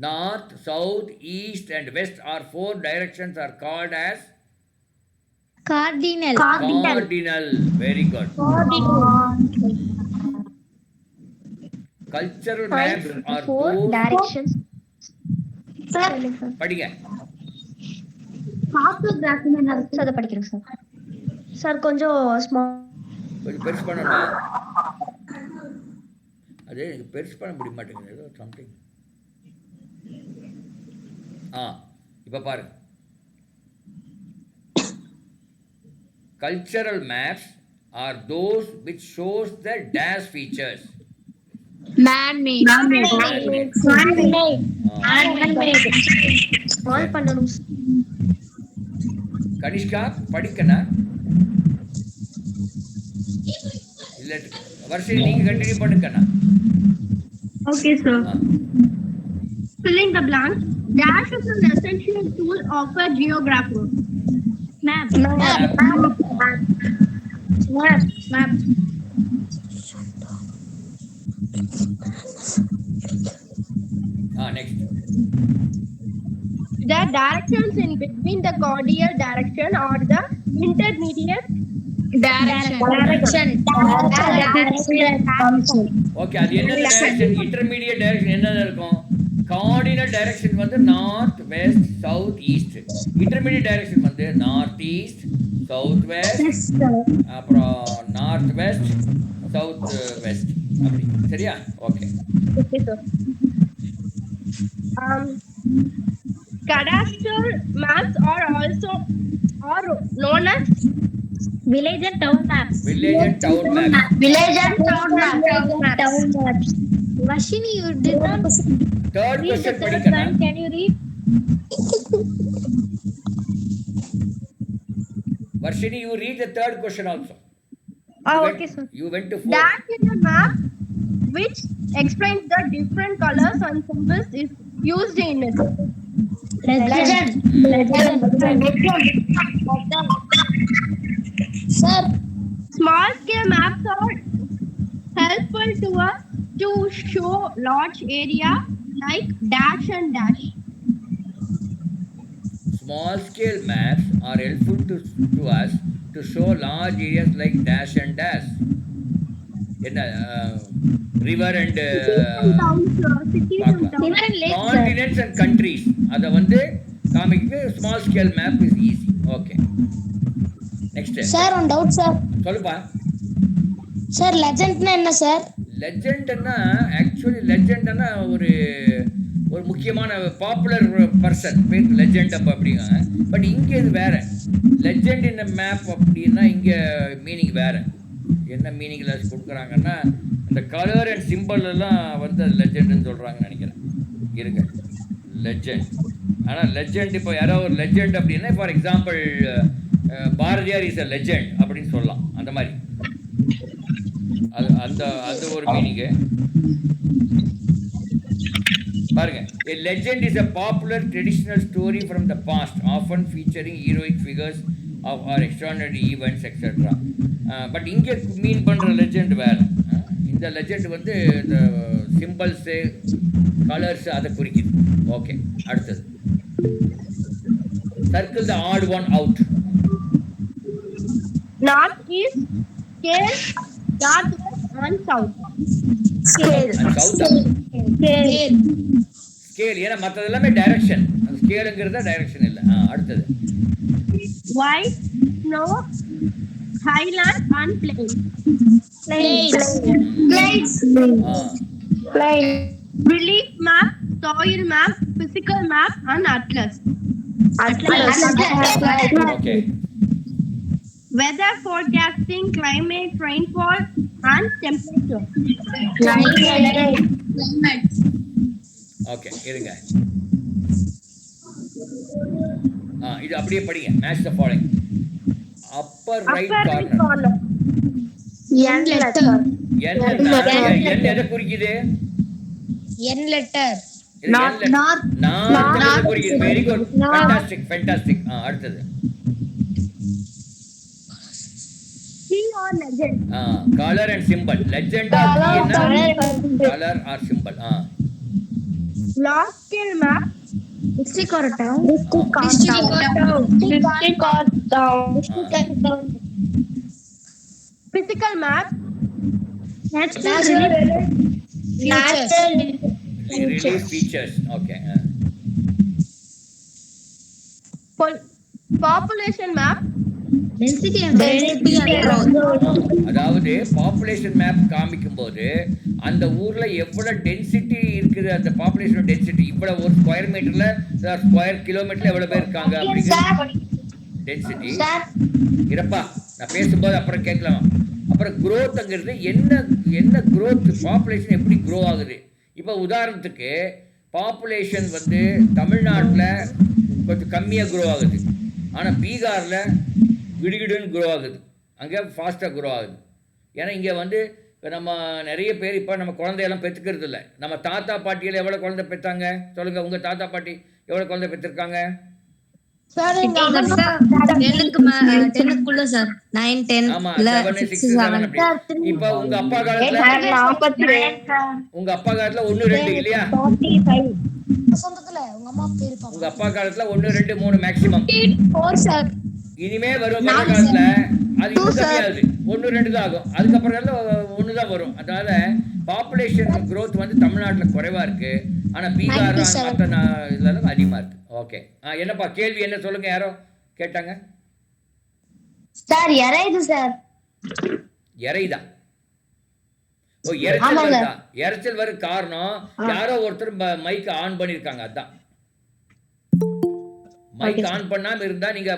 North, south, east and west are 4 directions are called as cardinal. Cardinal. Very good. Cultural maps are 4 those. directions. படிங்க. Cartography Sir, அதை படிக்கிறேன் sir. Sir கொஞ்சம் small கொஞ்சம் பெருசு பண்ணணும். அது எனக்கு பெருசு பண்ண முடிய மாட்டேங்குது, ஏதோ சம்திங். இப்போ பாருங்க. Cultural maps are those which shows the dash features. man-made. Small பண்ணணும். கனிஷ்கா படிக்கணா இல்ல வருஷம் நீங்க continue பண்ணுக்கண்ணா. Okay, sir. Filling the blanks. Dash is an essential tool of a geographer. Map. Next. The directions in between the cardinal direction or the intermediate Direction. Okay, அது என்ன direction? Intermediate direction என்னென்ன இருக்கும்? Cardinal direction வந்து north, west, south, east. Intermediate direction வந்து north east, south west, அப்புறம் north west, south west, அப்படி. சரியா? Okay. Okay, sir. Cadastral maps are also known as Village and town maps. Village and town map. Village and town maps. Vashini, you did not Third read the question third படிக்கண்ணா. one. Can you read? Varshini, you read the third question also. okay, sir. You went to 4. Dash is a map which explains the different colors and symbols is used in it. Legend. Sir, Small scale maps are helpful to us to show large area like dash and dash. Small scale maps are helpful to us to show large areas like dash and dash. என்ன river and Cities and towns. river and lake, sir. continents and countries அத வந்து காமிக்க small scale map is easy. Okay. Next. Sir, one doubt, sir. சொல்லுப்பா. Sir, legend na enna, sir? லெஜெண்ட்னா actually லெஜெண்ட்னா ஒரு முக்கியமான popular person பேர் legend அப்படிங்க. பட் இங்கே இது வேற. லெஜெண்ட் இன் மேப் அப்படின்னா இங்கே மீனிங் வேற. என்ன மீனிங்கில் கொடுக்குறாங்கன்னா இந்த கலர் அண்ட் சிம்பிள் எல்லாம் வந்து லெஜெண்டுன்னு சொல்கிறாங்கன்னு நினைக்கிறேன். இருங்க, லெஜெண்ட் ஆனால் லெஜெண்ட் இப்போ யாரோ ஒரு லெஜெண்ட் அப்படின்னா for example Bharathiyar is a legend அப்படின்னு சொல்லலாம். அந்த மாதிரி அது ஒரு மீனிங்கு. பாருங்க, a legend is a popular traditional story from the past, often featuring heroic figures or extraordinary events, etc. But இங்கே மீன் பண்ணுற லெஜெண்ட் வேறு. இந்த லெஜெண்ட் வந்து இந்த சிம்பிள்ஸு கலர்ஸ் அதை குறிக்குது. ஓகே, அடுத்தது circle the odd one out. North, east, scale, northwest and south. Scale. Scale, ஏன்னா மற்றது எல்லாமே டைரக்ஷன், அந்த ஸ்கேலுங்கிறத டைரக்ஷன் இல்லை. அடுத்தது White, snow, highland and plains. Relief map, soil map, physical map and atlas. ஓகே. Weather forecasting, climate, rainfall and temperature. ஓகே, இருங்க. இது அப்படியே படிங்க. Match the following. Upper right corner. N letter. N எதை குறிக்குது? N letter. நார்த் குறிக்குது. Very good, fantastic. அடுத்தது colour and simple. Legend colour or simple. Large scale map, District or town? physical map, Natural Relief features. Okay. population map, density and growth. அதாவது population map காமிக்கும் போது அந்த ஊர்ல எவ்வளவு density இருக்குது, அந்த பாப்புலேஷன் டென்சிட்டி இவ்வளவு ஒரு ஸ்கொயர் மீட்டர்ல ஸ்கொயர் கிலோமீட்டர்ல எவ்வளவு பேர் இருக்காங்க அப்படிங்கிற டென்சிட்டி. இருப்பா, நான் பேசும்போது அப்புறம் கேட்கலாம். அப்புறம் growthங்கிறது என்ன growth, பாப்புலேஷன் எப்படி க்ரோ ஆகுது. இப்போ உதாரணத்துக்கு பாப்புலேஷன் வந்து தமிழ்நாட்டில் கொஞ்சம் கம்மியாக க்ரோ ஆகுது, ஆனால் பீகாரில் கிடுகிடுன்னு க்ரோ ஆகுது, அங்கே ஃபாஸ்ட்டாக க்ரோ ஆகுது. ஏன்னா இங்கே வந்து நம்ம நிறைய பேர் இப்போ நம்ம குழந்தையெல்லாம் பெற்றுக்கிறது இல்லை. நம்ம தாத்தா பாட்டியில் எவ்வளோ குழந்தை பெற்றாங்க சொல்லுங்கள். உங்கள் தாத்தா பாட்டி எவ்வளோ குழந்தை பெற்றிருக்காங்க? sir, டென்னுக்குள்ள சார் 9 10 ஆமா, 7 6 7 அப்படி. இப்போ உங்க அப்பா காலத்துல 1 2 இல்லையா? உங்க அப்பா காலத்துல 1 2 3 மேக்ஸிமம். 4 சார். இனிமே வரும் காலத்துல அது இன்னும் கம்மியாகுது, 1 2 தான் ஆகும். அதுக்கப்புறம் 1 தான் வரும். அதனால பாப்புலேஷன் growth வந்து தமிழ்நாட்டில் குறைவா இருக்கு, ஆனா பீகார் மற்ற இதெல்லாம் அதிகமா இருக்கு. ஓகே, என்னப்பா கேள்வி என்ன சொல்லுங்க. யாரோ கேட்டாங்க சார். இறைது சார். இறைதான். ஓ, இறைச்சல் வருதா? இறைச்சல் வர காரணம் யாரோ ஒருத்தர் மைக் ஆன் பண்ணிருக்காங்க. அதான் மைக் ஆன் பண்ணாம இருந்தா நீங்க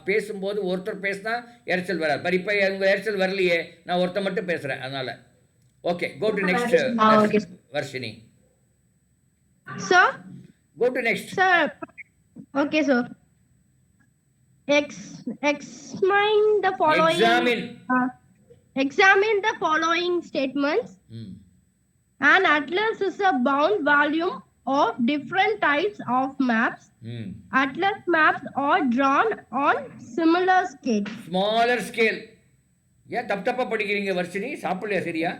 பேசும்போது ஒருத்தர் பேசினா இறைச்சல் வராது. பட் இப்ப உங்க இறைச்சல் வரலையே, நான் ஒருத்தர் மட்டும் பேசுறேன், அதனால. Okay, go to next Varshini. sir, go to next. sir. Okay, sir. Examine the following. Examine the following statements. An atlas is a bound volume of different types of maps. Atlas maps are drawn on similar scale. Smaller scale. ஏன் தப்பா படிக்கிறீங்க வர்ஷினி? சாப்பிடலையா சரியா?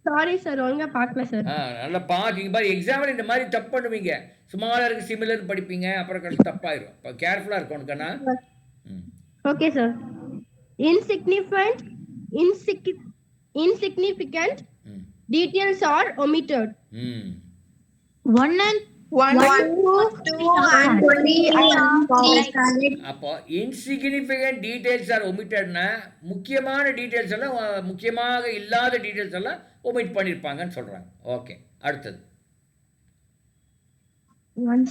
Sorry sir, ஒழுங்கா பார்க்கல sir. நல்லா பாருங்க. பாரு, எக்ஸாம்பிள் இந்த மாதிரி தப்பு பண்ணுவீங்க. ஸ்மாலருக்கு சிமிலர் படிப்பீங்க, அப்புறம் கஷ்டம் தப்பாயிரும். இப்போ கேர்ஃபுல்லா இருக்கணும் கண்ணா. Okay sir. Insignificant details are omitted. 1 and 2 and 3 அப்போ இன்சிக்னிஃபிகன்ட் டீடைல்ஸ் ஆர் ஒமிட்டட்னா முக்கியமான டீடைல்ஸ் எல்லாம், முக்கியமாக இல்லாத டீடைல்ஸ் எல்லாம் ஒமிட் பண்ணிருப்பாங்கன்னு சொல்றாங்க. ஓகே, அடுத்தது.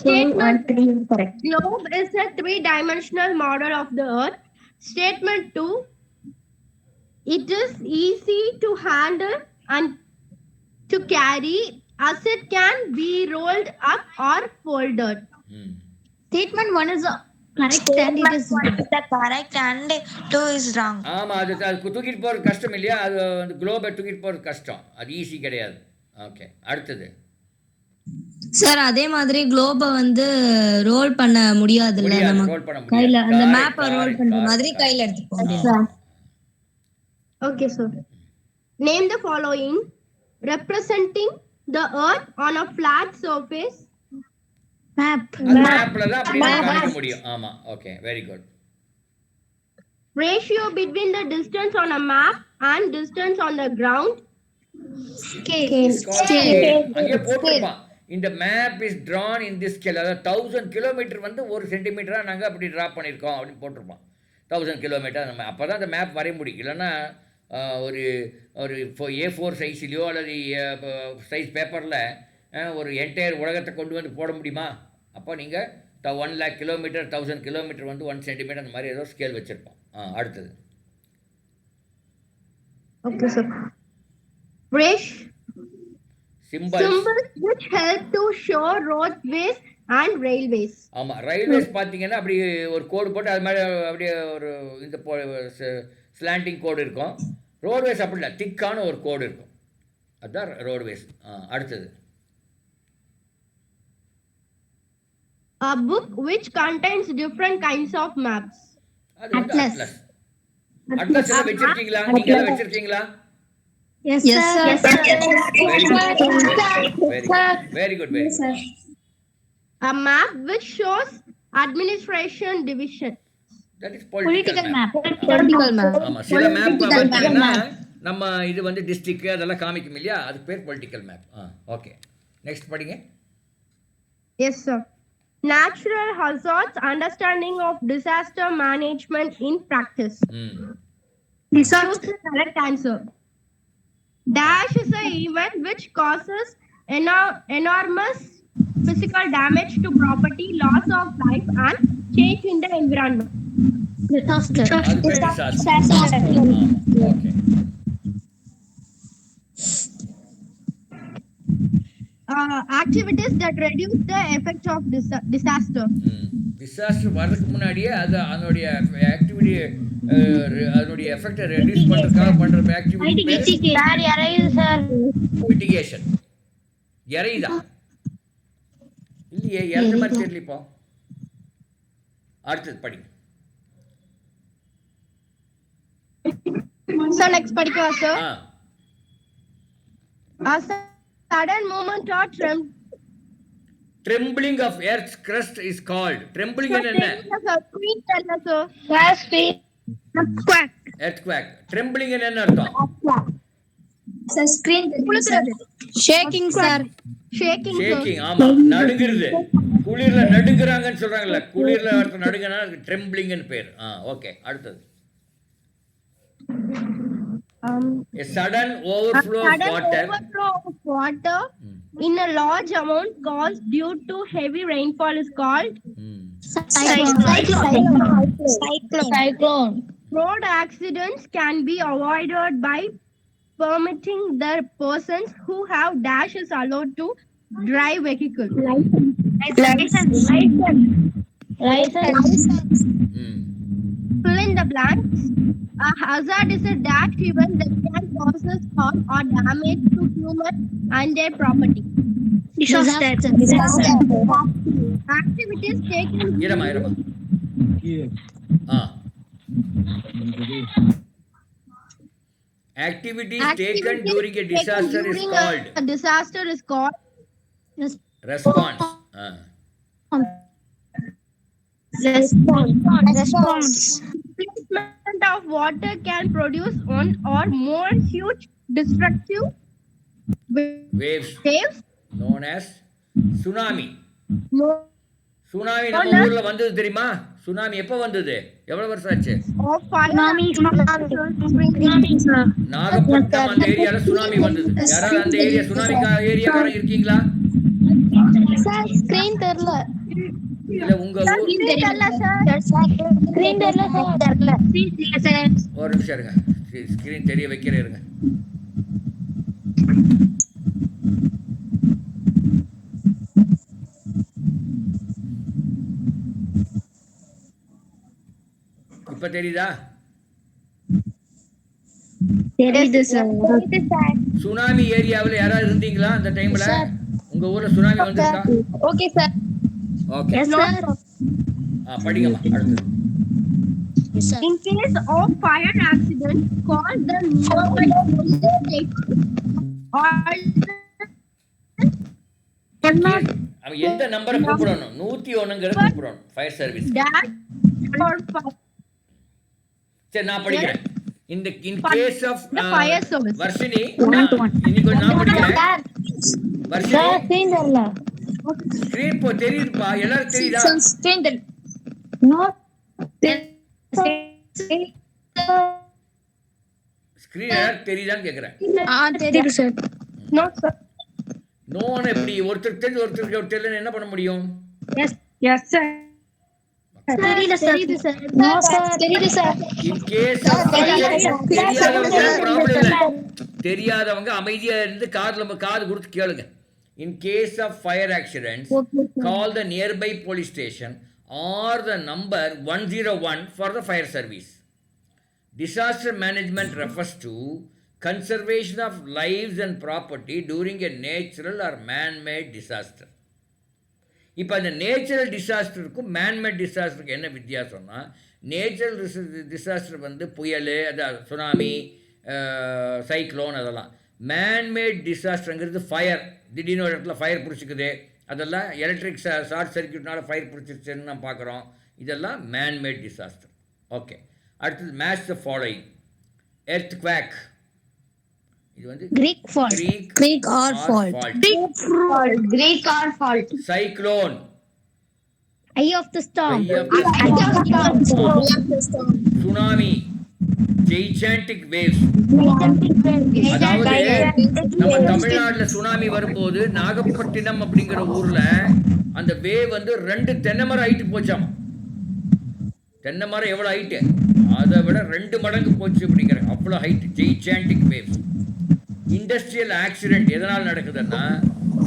Statement 3 correct. Globe is a 3-dimensional model of the Earth. Statement 2. It is easy to handle and to carry as it can be rolled up or folded. Statement 1 is correct and it is correct and 2 is wrong. ஆமாம், அது தூக்கிட்டு போகிறது கஷ்டம் இல்லையா? அது வந்து குளோபை தூக்கிட்டு போகிறது கஷ்டம், அது ஈஸி கிடையாது. ஓகே, அடுத்தது. சார் அதே மாதிரி குளோப வந்து ரோல் பண்ண முடியாதுல்ல, நம்ம ரோல் பண்ண கையில முடியாது. அந்த மேப்பை ரோல் பண்ற மாதிரி கையில எடுத்துக்க முடியாது. Okay, sir. Name the following representing the earth on a flat surface. map. அது மேப்ல தான் அப்படி காமிக்க முடியும். ஆமா, okay, very good. Ratio between the distance on a map and distance on the ground. அங்கே போட்டுருப்பான். இந்த map is drawn in this scale. அதாவது 1000 கிலோமீட்டர் வந்து 1 சென்டிமீட்டராக நாங்கள் அப்படி ட்ரா பண்ணியிருக்கோம் அப்படின்னு போட்டிருப்பான். 1000 கிலோமீட்டர் நம்ம அப்போ தான் அந்த மேப் வரைய முடியும். இல்லைன்னா ஒரு ஒரு A4 சைஸ்லையோ அல்லது சைஸ் பேப்பரில் ஒரு என்டையர் உலகத்தை கொண்டு வந்து போட முடியுமா? அப்போ நீங்கள் 1 lakh கிலோமீட்டர் 1000 கிலோமீட்டர் வந்து 1 சென்டிமீட்டர் அந்த மாதிரி ஏதோ ஸ்கேல் வச்சுருப்போம். அடுத்தது. Okay, sir. Symbols which help to show roadways and railways. ஆமாம், ரயில்வேஸ் பார்த்தீங்கன்னா அப்படி ஒரு கோடு போட்டு அது மாதிரி அப்படியே ஒரு இந்த ஸ்லாண்டிங் கோடு இருக்கும். ரோட்வேஸ் அப்படி இல்லை, திக்கான ஒரு கோடு இருக்கும், அதுதான் ரோட்வேஸ். அடுத்தது. A book which contains different kinds of maps. அது வந்து அட்லஸ். அட்லஸ் எல்லாம் வச்சிருக்கீங்களா? நீங்க எல்லாம் வச்சிருக்கீங்களா? Yes, Yes, sir. sir. Yes, sir. Very good. A map which shows administration division. That is Political political map. Map. Political map. ஆமாம், சில map பார்த்தீங்கன்னா நம்ம இது வந்து டிஸ்ட்ரிக்ட் அதெல்லாம் காமிக்கும் இல்லையா, அதுக்கு பேர் பொலிட்டிக்கல் மேப். ஓகே, நெக்ஸ்ட் படிங்க. Yes, sir. Natural hazards, understanding of disaster management in practice. Choose the correct answer. Dash is an event which causes enormous physical damage to property, loss of life, and change in the environment. Disaster. அது பேர் disaster. Okay. Activities that reduce the effect of disaster. Disaster வர்றதுக்கு முன்னாடியே அது அதனுடைய activity அதனுடைய எஃபெக்டை reduce பண்ணுறதுக்காக பண்ணுற activity mitigation. இறையுதா இல்லையே, இறந்த மாதிரி தெரியல இப்போ. அடுத்தது படி. So next படிக்கலாம் sir. Ah, A sudden movement or trembling of earth's crust is called. Trembling என்ன? earthquake. Trembling என்ன அர்த்தம்? Sir, screen. Shaking sir. shaking. ஆமா, நடுங்குறது. குளிர்ல நடுங்குறாங்கன்னு சொல்றாங்கல்ல, குளிர்ல ஒருத்தர் நடுங்கினா ட்ரெம்பிளிங்னு பேர். ஓகே, அடுத்தது. A sudden overflow of water In a large amount caused due to heavy rainfall is called Cyclone. Road accidents can be avoided by permitting the persons who have dashes allowed to drive vehicle. License. Fill in the blanks. A hazard is a dash event that can cause harm or damage to human and their property. Disaster. Activities taken இரமா. Activities taken during a disaster is called a disaster is called response. Response. Displacement of water can produce one or more huge destructive Waves known as tsunami. Tsunami நம்ம ஊர்ல வந்தது தெரியுமா? Tsunami எப்ப வந்தது? எவ்வளவு வருஷம் ஆச்சு? நாகப்பட்டினம் அந்த ஏரியால சுனாமி வந்தது. யாராவது அந்த ஏரியா சுனாமி ஏரியாக்காரங்க இருக்கீங்களா? Screen தெரியல. இல்ல உங்க ஊர் Screen தெரியல sir. ஒரு நிமிஷம் இருங்க, ஸ்கிரீன் தெரிய வைக்கிறேன் இருங்க. இப்போ தெரியுதா? தெரியுது சார். சுனாமி ஏரியாவில் யாராவது இருந்தீங்களா அந்த டைமில்? உங்கள் ஊரில் சுனாமி வந்திருக்கா? Okay sir. Okay, yes sir. படிங்கம்மா அடுத்தது. In case of fire accident, call the nearby police station or அவன் எந்த நம்பரை கூப்பிடணும்? 101ங்கிற கூப்பிடணும் ஃபயர் சர்வீஸ். dash or சரி, நான் படிக்கிறேன். In case of the fire service. Varshini, இன்னைக்கு நான் படிக்கிறேன். வர்ஷினி, ஸ்கிரீன் தெரியல. ஸ்கிரீன் இப்போ தெரியுதுப்பா, எல்லாரும் தெரியுதா? ஸ்கிரீன் தெரியல. நோ. ஸ்கிரீன் எல்லாரும் தெரியுதான்னு கேட்குறேன். தெரியுது சார். no sir. நோன்னு எப்படி ஒருத்தருக்கு தெரிஞ்சு ஒருத்தருக்கு தெரியல என்ன பண்ண முடியும்? Yes sir. தெரியல சார். தெரியுது சார். No sir. தெரியுது சார். இன் கேஸ் தெரியாதவங்க ப்ராப்ளம் இல்லை, தெரியாதவங்க அமைதியா இருந்து காது கொடுத்து கேளுங்க. In case of fire accidents call the nearby police station or the number 101 for the fire service. Disaster management refers to conservation of lives and property during a natural or man-made disaster. இப்போ அந்த natural டிசாஸ்டருக்கும் man-made டிசாஸ்டருக்கு என்ன வித்தியாசம்னா, natural disaster வந்து புயல், அதாவது tsunami, cyclone, அதெல்லாம். Man made டிசாஸ்டருங்கிறது fire, திடீர்னு ஒரு இடத்துல ஃபயர் பிடிச்சிக்குது, அதெல்லாம் எலக்ட்ரிக் ஷார்ட் சர்க்யூட்னால ஃபயர் பிடிச்சிருச்சுன்னு நம்ம பார்க்குறோம். இதெல்லாம் மேன்மேட் டிசாஸ்டர். ஓகே, அடுத்தது மேட்ச் த ஃபாலோயிங். எர்த்குவேக், இது வந்து Creek or fault. Greek or fault. Cyclone, Eye of the storm. Tsunami, gigantic waves. அதாவது நம்ம தமிழ்நாட்டுல சுனாமி வரும்போது நாகப்பட்டினம் அப்படிங்கிற ஊர்ல அந்த வேவ் வந்து 2 தென்னை மரம் ஹைட்டு போச்சாம். தென்னை மரம் எவ்வளோ ஹைட்டு, அதை விட 2 மடங்கு போச்சு அப்படிங்கிற அவ்வளோ ஹைட்டு, ஜெய்சாண்டிக் வேவ்ஸ். இண்டஸ்ட்ரியல் ஆக்சிடென்ட் எதனால் நடக்குதுன்னா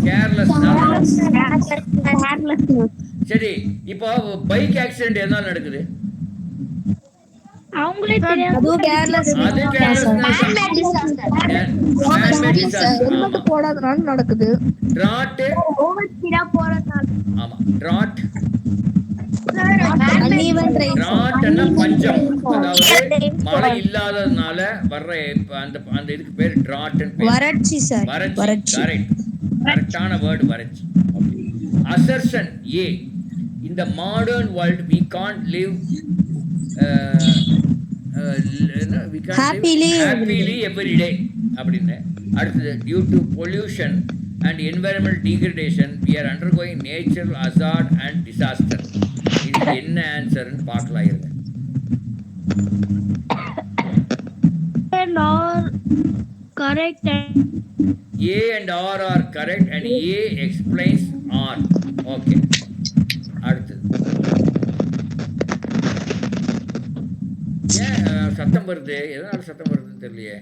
கேர்லெஸ்னால. சரி, இப்போ பைக் ஆக்சிடென்ட் எதனால் நடக்குது? அவங்களே தெரியாது. அது careless. அது கேர்லெஸ்னஸ் போடாதனால நடக்குது. டிராட், ஓவர் ஸ்பீடா போறதால. ஆமா டிராட். Uneven rain. டிராட்னா பஞ்சம், அதாவது மழை இல்லாததுனால வர்ற அந்த இதுக்கு பேர் டிராட்னு பேர். வறட்சி சார். வறட்சி. கரெக்டான வேர்டு வறட்சி. Assertion A. In the modern world we can't live Happily every day அப்படின்னு. அடுத்தது due to pollution and environmental degradation we are undergoing natural hazard and disaster. இது என்ன ஆன்சர்னு பார்க்கலாம் இருங்க. Correct. A and R are correct and A explains R. Okay. அடுத்தது ஏன் சத்தம் வருது? எதனால சத்தம் வருதுன்னு தெரியலையே.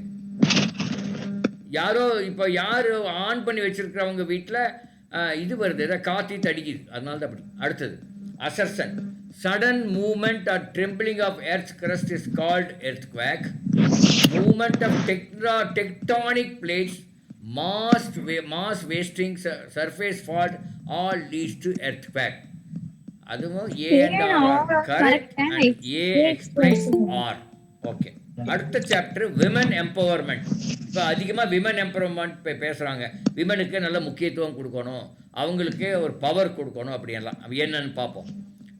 யாரோ இப்போ யார் ஆன் பண்ணி வச்சிருக்கிறவங்க வீட்டில் இது வருது, ஏதாவது காத்தி தடிக்குது, அதனால தான் அப்படி. அடுத்தது assertion. Sudden movement or trembling of earth's crust is called earthquake. Movement of tectonic plates, mass wasting, surface fault all leads to earthquake. அதுவும் A and R are correct and A explains R. Okay. அடுத்த chapter women empowerment. இப்போ அதிகமாக women empowerment பேசுகிறாங்க. விமனுக்கு நல்ல முக்கியத்துவம் கொடுக்கணும், அவங்களுக்கு ஒரு பவர் கொடுக்கணும், அப்படியெல்லாம் என்னன்னு பார்ப்போம்.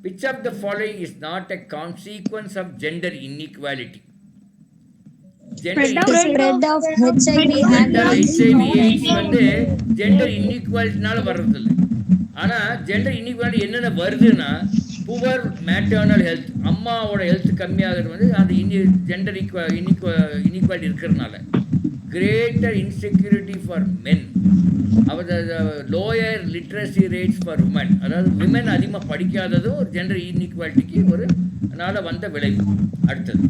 Which of the following is not a consequence of gender inequality? Spread of HIV and HIV/AIDS வந்து ஜெண்டர் இன்இக்வாலிட்டினால வர்றதில்லை. ஆனால் ஜெண்டர் இன்இக்வாலிட்டி என்னென்ன வருதுன்னா, புவர் மேட்டர்னல் ஹெல்த், அம்மாவோட ஹெல்த் கம்மியாகிறது வந்து அந்த ஜெண்டர் இன்இக்வாலிட்டி இருக்கிறதுனால. Greater insecurity for men, lower literacy rates for women, அதாவது விமன் அதிகமாக படிக்காததும் ஒரு ஜெண்டர் இன்இக்வாலிட்டிக்கு ஒரு நாள வந்த விளைவு. அடுத்தது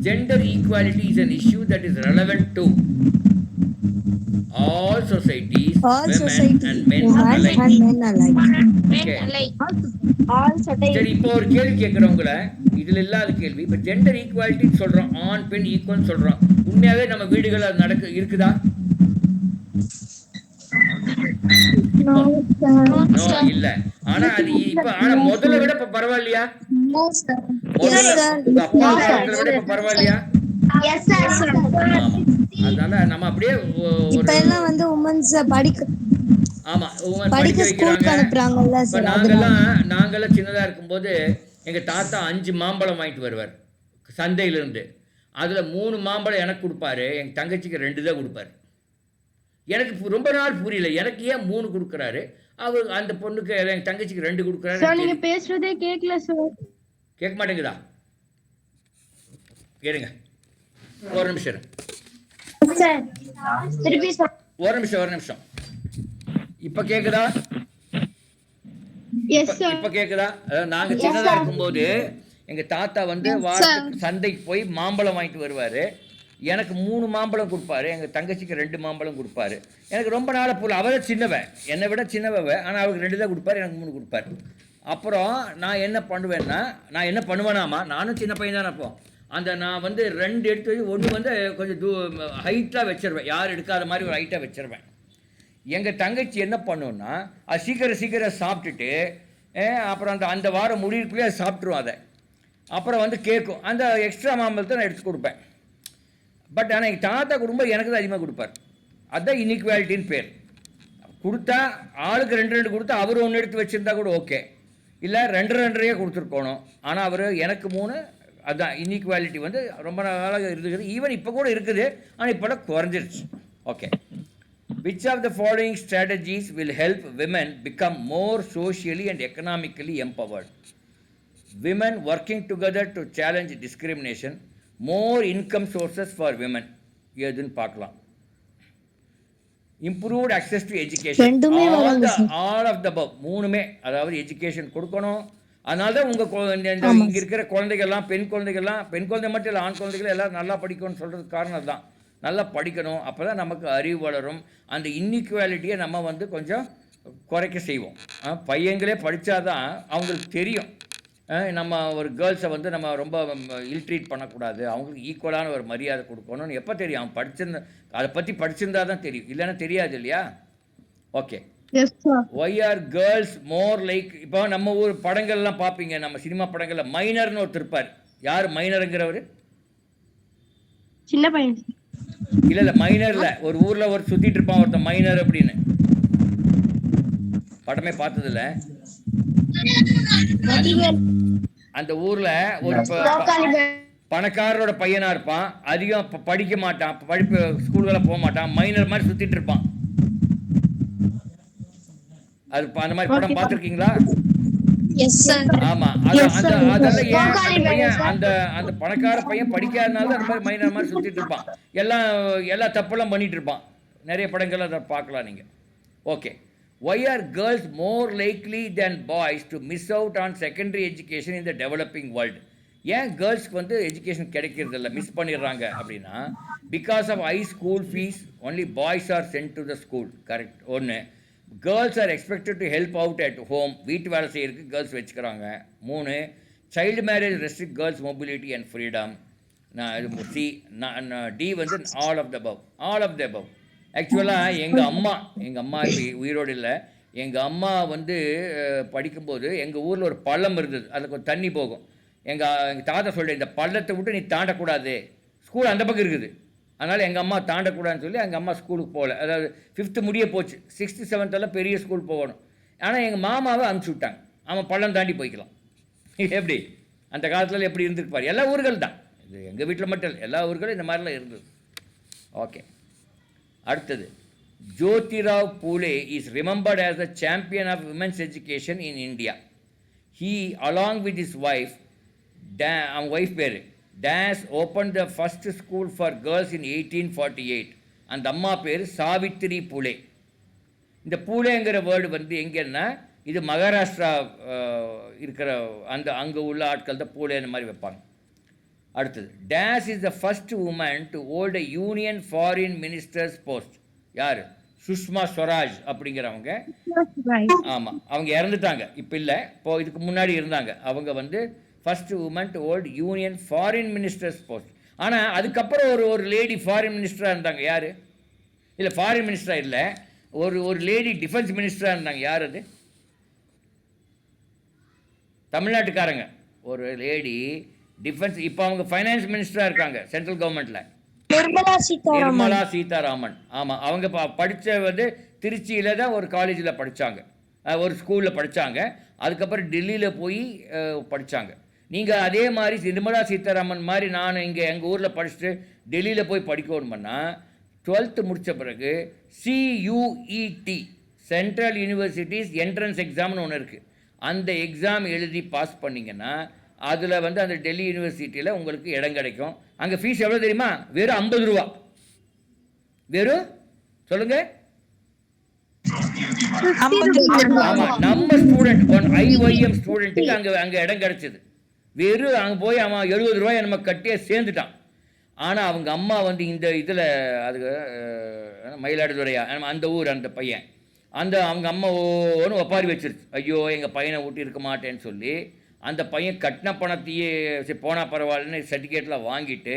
gender equality is an issue that is relevant to all societies, All women society, and men women alike. and men alike. Okay. All society. சரி, இப்போ ஒரு கேள்வி கேட்குறவங்கள, இதில் இல்லாத கேள்வி. இப்போ ஜெண்டர் ஈக்குவாலிட்டின்னு சொல்கிறோம், ஆண் பெண் ஈக்குவல்னு சொல்கிறோம். உண்மையாகவே நம்ம வீடுகளில் அது இருக்குதா? நோ, இல்ல. ஆனா அது இப்ப முதல்ல விட இப்ப பரவாயில்லையா? முதல்ல உங்க அப்பா காலத்துல விட இப்ப பரவாயில்லையா? Yes, sir. ஆமா. அதனால நம்ம அப்படியே இப்ப ஒரு எல்லாம் வந்து உமன்ஸ் ஆமா உமன் படிக்க படிக்க ஸ்கூலுக்கு வைக்கிறாங்க. அனுப்புறாங்கல்ல இப்ப சார், நாங்கெல்லாம் சின்னதா இருக்கும்போது எங்க தாத்தா 5 மாம்பழம் வாங்கிட்டு வருவார் சந்தையிலிருந்து. அதுல 3 மாம்பழம் எனக்கு கொடுப்பாரு, எங்க தங்கச்சிக்கு 2 தான் கொடுப்பாரு. எனக்கு ரொம்ப நாள் புரியல, எனக்கு ஏன் 3 கொடுக்குறாரு, அவர் அந்த பொண்ணுக்கு என் தங்கச்சிக்கு 2 கொடுக்குறாரு. சார் நீங்க பேசுறதே கேட்கல சார். கேட்க மாட்டேங்குதா? கேளுங்க, ஒரு நிமிஷம் இரு. Sir. திருப்பி sir. ஒரு நிமிஷம். இப்ப கேக்குதா? Yes sir. இப்ப கேக்குதா? அதாவது நாங்க சின்னதா இருக்கும்போது எங்க தாத்தா வந்து வாரத்துக்கு சந்தைக்கு போய் மாம்பழம் வாங்கிட்டு வருவாரு. எனக்கு 3 மாம்பழம் கொடுப்பாரு, எங்க தங்கச்சிக்கு 2 மாம்பழம் கொடுப்பாரு. எனக்கு ரொம்ப நாள போல, அவரை சின்னவன், என்னை விட சின்னவ, ஆனால் அவருக்கு 2 தான் கொடுப்பாரு, எனக்கு 3 கொடுப்பாரு. அப்புறம் நான் என்ன பண்ணுவேனாமா, நானும் சின்ன பையன் தானே அப்போ, நான் வந்து 2 எடுத்து வச்சு, ஒன்று வந்து கொஞ்சம் ஹைட்டாக வச்சிருவேன், யாரும் எடுக்காத மாதிரி ஒரு ஹைட்டாக வச்சிருவேன். எங்கள் தங்கச்சி என்ன பண்ணுன்னா, அது சீக்கிரம் சாப்பிட்டுட்டு அப்புறம் அந்த வாரம் முடிவுக்குள்ளேயே அது சாப்பிட்ருவோம். அதை அப்புறம் வந்து கேட்கும், அந்த எக்ஸ்ட்ரா மாம்பழத்தை நான் எடுத்து கொடுப்பேன். பட் ஆனால் எங்கள் தாத்தா குடும்பம் எனக்கு தான் அதிகமாக கொடுப்பார். அதுதான் இன்இக்வாலிட்டின்னு பேர். கொடுத்தா ஆளுக்கு 2 கொடுத்தா அவர் 1 எடுத்து வச்சுருந்தா கூட ஓகே, இல்லை 2 கொடுத்துருக்கணும். ஆனால் அவர் எனக்கு 3. அதுதான் இன்இக்வாலிட்டி வந்து ரொம்ப நாளாக இருக்குது. ஈவன் இப்போ கூட இருக்குது, ஆனால் இப்போலாம் குறைஞ்சிருச்சு. Okay. Which of the following strategies will help women become more socially and economically empowered? Women working together to challenge discrimination, more income sources for women. எதுன்னு பார்க்கலாம். Improved access to education. All of the above. 3மே, அதாவது education கொடுக்கணும். அதனால தான் இங்கே இருக்கிற குழந்தைகள்லாம், பெண் குழந்தை மட்டும் இல்லை, ஆண் குழந்தைகள் எல்லாம் நல்லா படிக்கணும்னு சொல்கிறதுக்கு காரணம் அதுதான். நல்லா படிக்கணும், அப்போ தான் நமக்கு அறிவு வளரும். அந்த இன்இக்வாலிட்டியை நம்ம வந்து கொஞ்சம் குறைக்க செய்வோம். பையங்களே படித்தாதான் அவங்களுக்கு தெரியும், நம்ம ஒரு கேர்ள்ஸை வந்து நம்ம ரொம்ப இல்ட்ரீட் பண்ணக்கூடாது, அவங்களுக்கு ஈக்குவலான ஒரு மரியாதை கொடுக்கணும்னு எப்போ தெரியும், அவன் அதை பற்றி படிச்சிருந்தா தான் தெரியும், இல்லைன்னா தெரியாது இல்லையா? Okay. Why are girls more like, இப்போ நம்ம ஊர் படங்கள்லாம் பார்ப்பீங்க, நம்ம சினிமா படங்களில் மைனர்னு ஒருத்தர் இருப்பார். யார் மைனருங்கிறவர்? சின்ன பையன். இல்லை மைனர்ல ஒரு ஊரில் ஒரு சுற்றிட்டு இருப்பான் ஒருத்தன் மைனர் அப்படின்னு. படமே பார்த்ததில்ல. அந்த ஊர்ல ஒரு பணக்காரரோட பையனா இருப்பான், அதிகம் படிக்க மாட்டான், படிப்பு ஸ்கூல்களை போக மாட்டான், மைனர் மாதிரி சுத்திட்டு இருப்பான். அது அந்த மாதிரி படம் பார்த்திருக்கீங்களா? ஆமா. அதெல்லாம் ஏன் அந்த பணக்கார பையன் படிக்காதனால அந்த மாதிரி மைனர் மாதிரி சுத்திட்டு இருப்பான், எல்லா தப்பெல்லாம் பண்ணிட்டு இருப்பான். நிறைய படங்கள் அதை பார்க்கலாம் நீங்க. Okay. Why are girls more likely than boys to miss out on secondary education in the developing world? ஏன் கேர்ள்ஸ்க்கு வந்து எஜுகேஷன் கிடைக்கிறது இல்லை, மிஸ் பண்ணிடுறாங்க அப்படின்னா, because of high school fees, only boys are sent to the school. Correct. ஒன்று, girls are expected to help out at home, வீட்டு வேலை செய்யறதுக்கு கேர்ள்ஸ் வச்சுக்கிறாங்க. 3, child marriage restrict girls mobility and freedom. D வந்து all of the above. ஆக்சுவலாக எங்கள் அம்மா இப்போ உயிரோடு இல்லை, எங்கள் அம்மா வந்து படிக்கும்போது எங்கள் ஊரில் ஒரு பள்ளம் இருந்தது, அதில் கொஞ்சம் தண்ணி போகும். எங்கள் தாத்தா சொல்லிட்டு, இந்த பள்ளத்தை விட்டு நீ தாண்டக்கூடாது, ஸ்கூல் அந்த பக்கம் இருக்குது, அதனால் எங்கள் அம்மா தாண்டக்கூடாதுன்னு சொல்லி எங்கள் அம்மா ஸ்கூலுக்கு போகல. அதாவது 5th முடிய போச்சு, 6th 7th பெரிய ஸ்கூல் போகணும். ஆனால் எங்கள் மாமாவை அனுப்பிச்சி விட்டாங்க, அவன் பள்ளம் தாண்டி போய்க்கலாம். எப்படி அந்த காலத்தில் எப்படி இருந்துருப்பார்? எல்லா ஊர்கள் தான் இது, எங்கள் வீட்டில் மட்டும் இல்லை, எல்லா ஊர்களும் இந்த மாதிரிலாம் இருந்தது. ஓகே. அடுத்தது, Jyotirao Phule is remembered as the champion of women's education in India. He along with his wife, அவன் ஒய்ஃப் பேர் dash open the first school for girls in 1848. அந்த அம்மா பேர் சாவித்திரி பூலே. இந்த பூலேங்கிற வேர்டு வந்து எங்கன்னா, இது மகாராஷ்டிரா இருக்கிற அங்கே உள்ள ஆட்கள் தான் பூலே அந்த மாதிரி வைப்பாங்க. அடுத்தது, dash is the first woman to hold a union foreign minister's post. யார்? சுஷ்மா ஸ்வராஜ் அப்படிங்கிறவங்க. ஆமாம், அவங்க இறந்துட்டாங்க, இப்போ இல்லை, இப்போது இதுக்கு முன்னாடி இருந்தாங்க. அவங்க வந்து first woman to hold union foreign minister's post. ஆனால் அதுக்கப்புறம் ஒரு லேடி ஃபாரின் மினிஸ்டராக இருந்தாங்க. யார்? இல்லை, ஃபாரின் மினிஸ்டராக இல்லை, ஒரு லேடி டிஃபென்ஸ் மினிஸ்டராக இருந்தாங்க. யார் அது? தமிழ்நாட்டுக்காரங்க, ஒரு லேடி டிஃபென்ஸ். இப்போ அவங்க ஃபைனான்ஸ் மினிஸ்டராக இருக்காங்க சென்ட்ரல் கவர்மெண்ட்டில். நிர்மலா சீதாராமன். ஆமாம், அவங்க படித்த வந்து திருச்சியில் தான் ஒரு காலேஜில் படித்தாங்க, ஒரு ஸ்கூலில் படித்தாங்க. அதுக்கப்புறம் டெல்லியில் போய் படித்தாங்க. நீங்கள் அதே மாதிரி நிர்மலா சீதாராமன் மாதிரி நான் இங்கே எங்கள் ஊரில் படிச்சுட்டு டெல்லியில் போய் படிக்கணும்னா 12th முடித்த பிறகு CUET சென்ட்ரல் யூனிவர்சிட்டிஸ் என்ட்ரன்ஸ் எக்ஸாம்னு ஒன்று இருக்குது. அந்த எக்ஸாம் எழுதி பாஸ் பண்ணிங்கன்னா அதில் வந்து அந்த டெல்லி யூனிவர்சிட்டியில் உங்களுக்கு இடம் கிடைக்கும். அங்கே ஃபீஸ் எவ்வளோ தெரியுமா? வெறும் 50 ரூபா. வெறும் சொல்லுங்கள். ஆமாம், நம்ம ஸ்டூடெண்ட் IYM ஸ்டூடெண்ட்டுக்கு அங்கே இடம் கிடச்சிது. வெறும் அங்கே போய் அவன் 70 ரூபாயை நம்ம கட்டியே சேர்ந்துட்டான். ஆனால் அவங்க அம்மா வந்து இந்த இதில் அதுக்கு மயிலாடுதுறையா அந்த ஊர், அந்த பையன் அவங்க அம்மா ஒன்று ஒப்பாரி வச்சிருச்சு. ஐயோ எங்கள் பையனை ஊட்டி இருக்க மாட்டேன்னு சொல்லி அந்த பையன் கட்டின பணத்தையே போனால் பரவாயில்லன்னு சர்டிஃபிகேட்டில் வாங்கிட்டு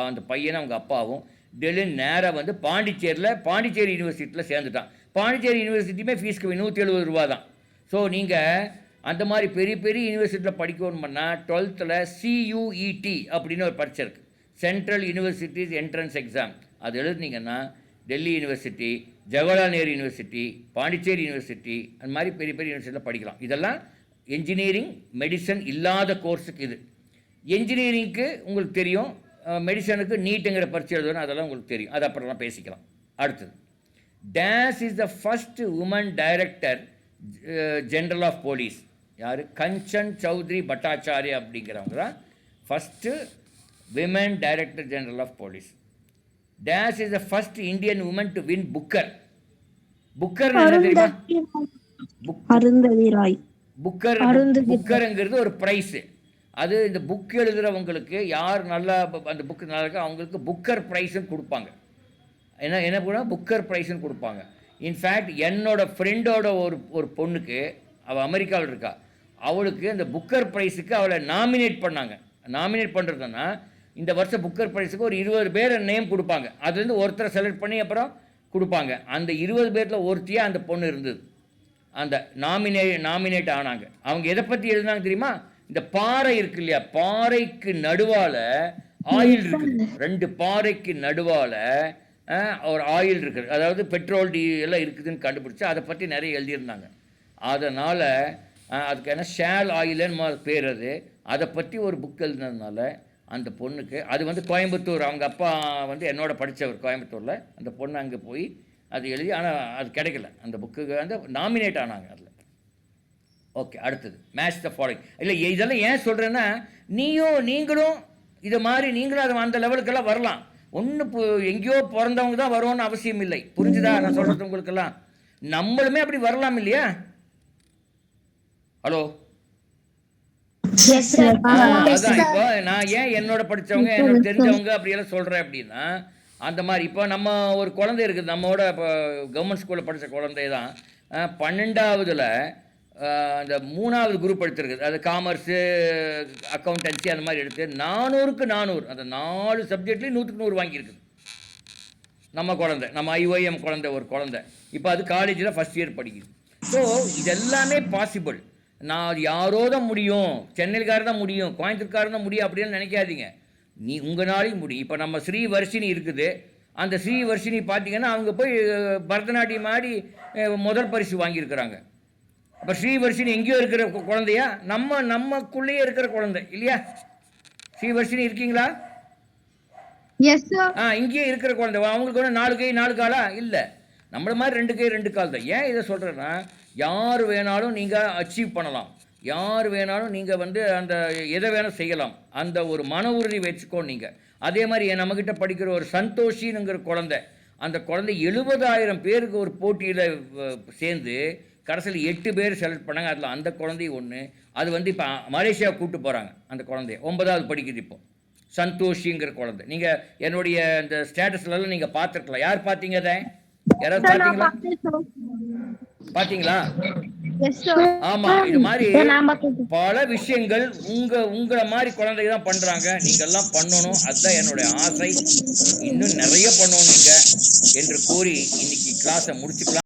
அந்த பையனை அவங்க அப்பாவும் டெல்லி நேராக வந்து பாண்டிச்சேரி யூனிவர்சிட்டியில் சேர்ந்துட்டான். பாண்டிச்சேரி யூனிவர்சிட்டியுமே ஃபீஸ்க்கு 170 ரூபா தான். ஸோ நீங்கள் அந்த மாதிரி பெரிய பெரிய யூனிவர்சிட்டியில் படிக்கணும்னா 12th CUET அப்படின்னு ஒரு பரீட்சை இருக்குது, சென்ட்ரல் யூனிவர்சிட்டிஸ் என்ட்ரன்ஸ் எக்ஸாம். அது எழுதுனீங்கன்னா Delhi university, Jawaharlal Nehru university, Pondicherry university, அந்த மாதிரி பெரிய பெரிய யூனிவர்சிட்டியில் படிக்கலாம். இதெல்லாம் என்ஜினியரிங் மெடிசன் இல்லாத கோர்ஸுக்கு இது. என்ஜினியரிங்க்கு உங்களுக்கு தெரியும், மெடிசனுக்கு நீட்டுங்கிற பரீட்சை எழுதணும், அதெல்லாம் உங்களுக்கு தெரியும், அது அப்புறம்லாம் பேசிக்கலாம். அடுத்தது, dash is the first woman director general of police. யார்? கஞ்சன் சௌத்ரி பட்டாச்சாரியா அப்படிங்கிறவங்க தான் first women director general of police. Dash is the first Indian woman to win Booker. Booker என்ன தெரியுமா? புக்கருங்கிறது ஒரு ப்ரைஸு. அது இந்த புக் எழுதுகிறவங்களுக்கு யார் நல்லா அந்த புக்கு நல்லா இருக்கோ அவங்களுக்கு புக்கர் ப்ரைஸுன்னு கொடுப்பாங்க. என்ன பண்ணால் புக்கர் ப்ரைஸுன்னு கொடுப்பாங்க. இன்ஃபேக்ட் என்னோட ஃப்ரெண்டோட ஒரு பொண்ணுக்கு, அவள் அமெரிக்காவில் இருக்கா, அவளுக்கு அந்த புக்கர் ப்ரைஸுக்கு அவளை நாமினேட் பண்ணாங்க. நாமினேட் பண்ணுறதுன்னா இந்த வருஷம் புக்கர் ப்ரைஸுக்கு ஒரு 20 பேர் நேம் கொடுப்பாங்க. அதுலேருந்து ஒருத்தரை செலக்ட் பண்ணி அப்புறம் கொடுப்பாங்க. அந்த 20 பேரில் ஒருத்தியாக அந்த பொண்ணு இருந்தது. அந்த நாமினேட் ஆனாங்க. அவங்க எதை பற்றி எழுதினாங்க தெரியுமா? இந்த பாறை இருக்கு இல்லையா, பாறைக்கு நடுவால் ஆயில் இருக்குது, 2 பாறைக்கு நடுவால் ஒரு ஆயில் இருக்குது, அதாவது பெட்ரோல் எல்லாம் இருக்குதுன்னு கண்டுபிடிச்சி அதை பற்றி நிறைய எழுதியிருந்தாங்க. அதனால் அதுக்கு என்ன ஷேல் ஆயில்னு பேர். அதை பற்றி ஒரு புக் எழுதினதுனால அந்த பொண்ணுக்கு, அது வந்து கோயம்புத்தூர், அவங்க அப்பா வந்து என்னோட படித்தவர் கோயம்புத்தூரில், அந்த பொண்ணு அங்கே போய் அது எழுதி, ஆனால் அது கிடைக்கல, அந்த புக்குக்கு வந்து நாமினேட் ஆனாங்க அதில். ஓகே, அடுத்தது மேட்ச் த ஃபாலோயிங். இல்லை, இதெல்லாம் ஏன் சொல்கிறேன்னா, நீங்களும் இதை மாதிரி நீங்களும் அது அந்த லெவலுக்கெல்லாம் வரலாம். எங்கேயோ பிறந்தவங்க தான் வருவோன்னு அவசியம் இல்லை. புரிஞ்சுதா நான் சொல்கிறது உங்களுக்கெல்லாம்? நம்மளுமே அப்படி வரலாம் இல்லையா? ஹலோ, அதான் இப்போ நான் ஏன் என்னோட படித்தவங்க என்னோட தெரிஞ்சவங்க அப்படியெல்லாம் சொல்கிறேன் அப்படின்னா, அந்த மாதிரி இப்போ நம்ம ஒரு குழந்தை இருக்குது, நம்மளோட இப்போ கவர்மெண்ட் ஸ்கூலில் படித்த குழந்தை தான் 12ஆவதுல அந்த 3வது குரூப் எடுத்துருக்குது. அது காமர்ஸு, அக்கௌண்டன்சி அந்த மாதிரி எடுத்து 400க்கு 400, அந்த 4 சப்ஜெக்ட்லேயும் 100க்கு 100 வாங்கியிருக்குது நம்ம குழந்தை, நம்ம IYM குழந்தை, ஒரு குழந்தை. இப்போ அது காலேஜில் ஃபஸ்ட் இயர் படிக்குது. ஸோ இதெல்லாமே பாசிபிள். நான் யாரோ தான் முடியும், சென்னைக்காரர் தான் முடியும், கோயம்புத்தூர்காரர் தான் முடியும் அப்படின்னு நினைக்காதீங்க. உங்களாலையும் முடியும். இப்போ நம்ம ஸ்ரீவர்ஷினி இருக்குது, அந்த ஸ்ரீவர்ஷினி பார்த்தீங்கன்னா அவங்க போய் பரதநாட்டியம் ஆடி முதல் பரிசு வாங்கியிருக்கிறாங்க. அப்போ ஸ்ரீவர்ஷினி எங்கேயோ இருக்கிற குழந்தையா? நமக்குள்ளேயே இருக்கிற குழந்தை இல்லையா? ஸ்ரீவர்ஷினி இருக்கீங்களா? இங்கேயே இருக்கிற குழந்தை. அவங்களுக்கு ஒன்று 4 கை 4 காலா இல்லை, நம்மள மாதிரி 2 கை 2 கால் தான். ஏன் இதை சொல்கிறேன்னா, யார் வேணாலும் நீங்கள் அச்சீவ் பண்ணலாம், யார் வேணாலும் நீங்கள் வந்து அந்த எதை வேணால் செய்யலாம். அந்த ஒரு மன உறுதி வச்சுக்கோ நீங்கள். அதே மாதிரி நம்மக்கிட்ட படிக்கிற ஒரு சந்தோஷினுங்கிற குழந்தை, அந்த குழந்தை 70,000 பேருக்கு ஒரு போட்டியில் சேர்ந்து கடைசியில் 8 பேர் செலக்ட் பண்ணாங்க. அதில் அந்த குழந்தை ஒன்று. அது வந்து இப்போ மலேசியா கூப்பிட்டு போகிறாங்க. அந்த குழந்தைய 9வது படிக்குது இப்போ, சந்தோஷிங்கிற குழந்தை. நீங்கள் என்னுடைய இந்த ஸ்டேட்டஸ்லாம் நீங்கள் பார்த்துருக்கலாம். யார் பார்த்தீங்க? அதை யாராவது சார் நான் பார்த்தீங்களா? பார்த்தேன் சார். பார்த்தீங்களா? Yes sir. ஆமா, இது மாதிரி சார் நான் பார்த்தேன் சார். பல விஷயங்கள் உங்களை மாதிரி குழந்தைங்க தான் பண்றாங்க. நீங்க எல்லாம் பண்ணணும், அதுதான் என்னுடைய ஆசை. இன்னும் நிறைய பண்ணணும் நீங்க என்று கூறி இன்னைக்கு கிளாஸை முடிச்சுக்கலாம்.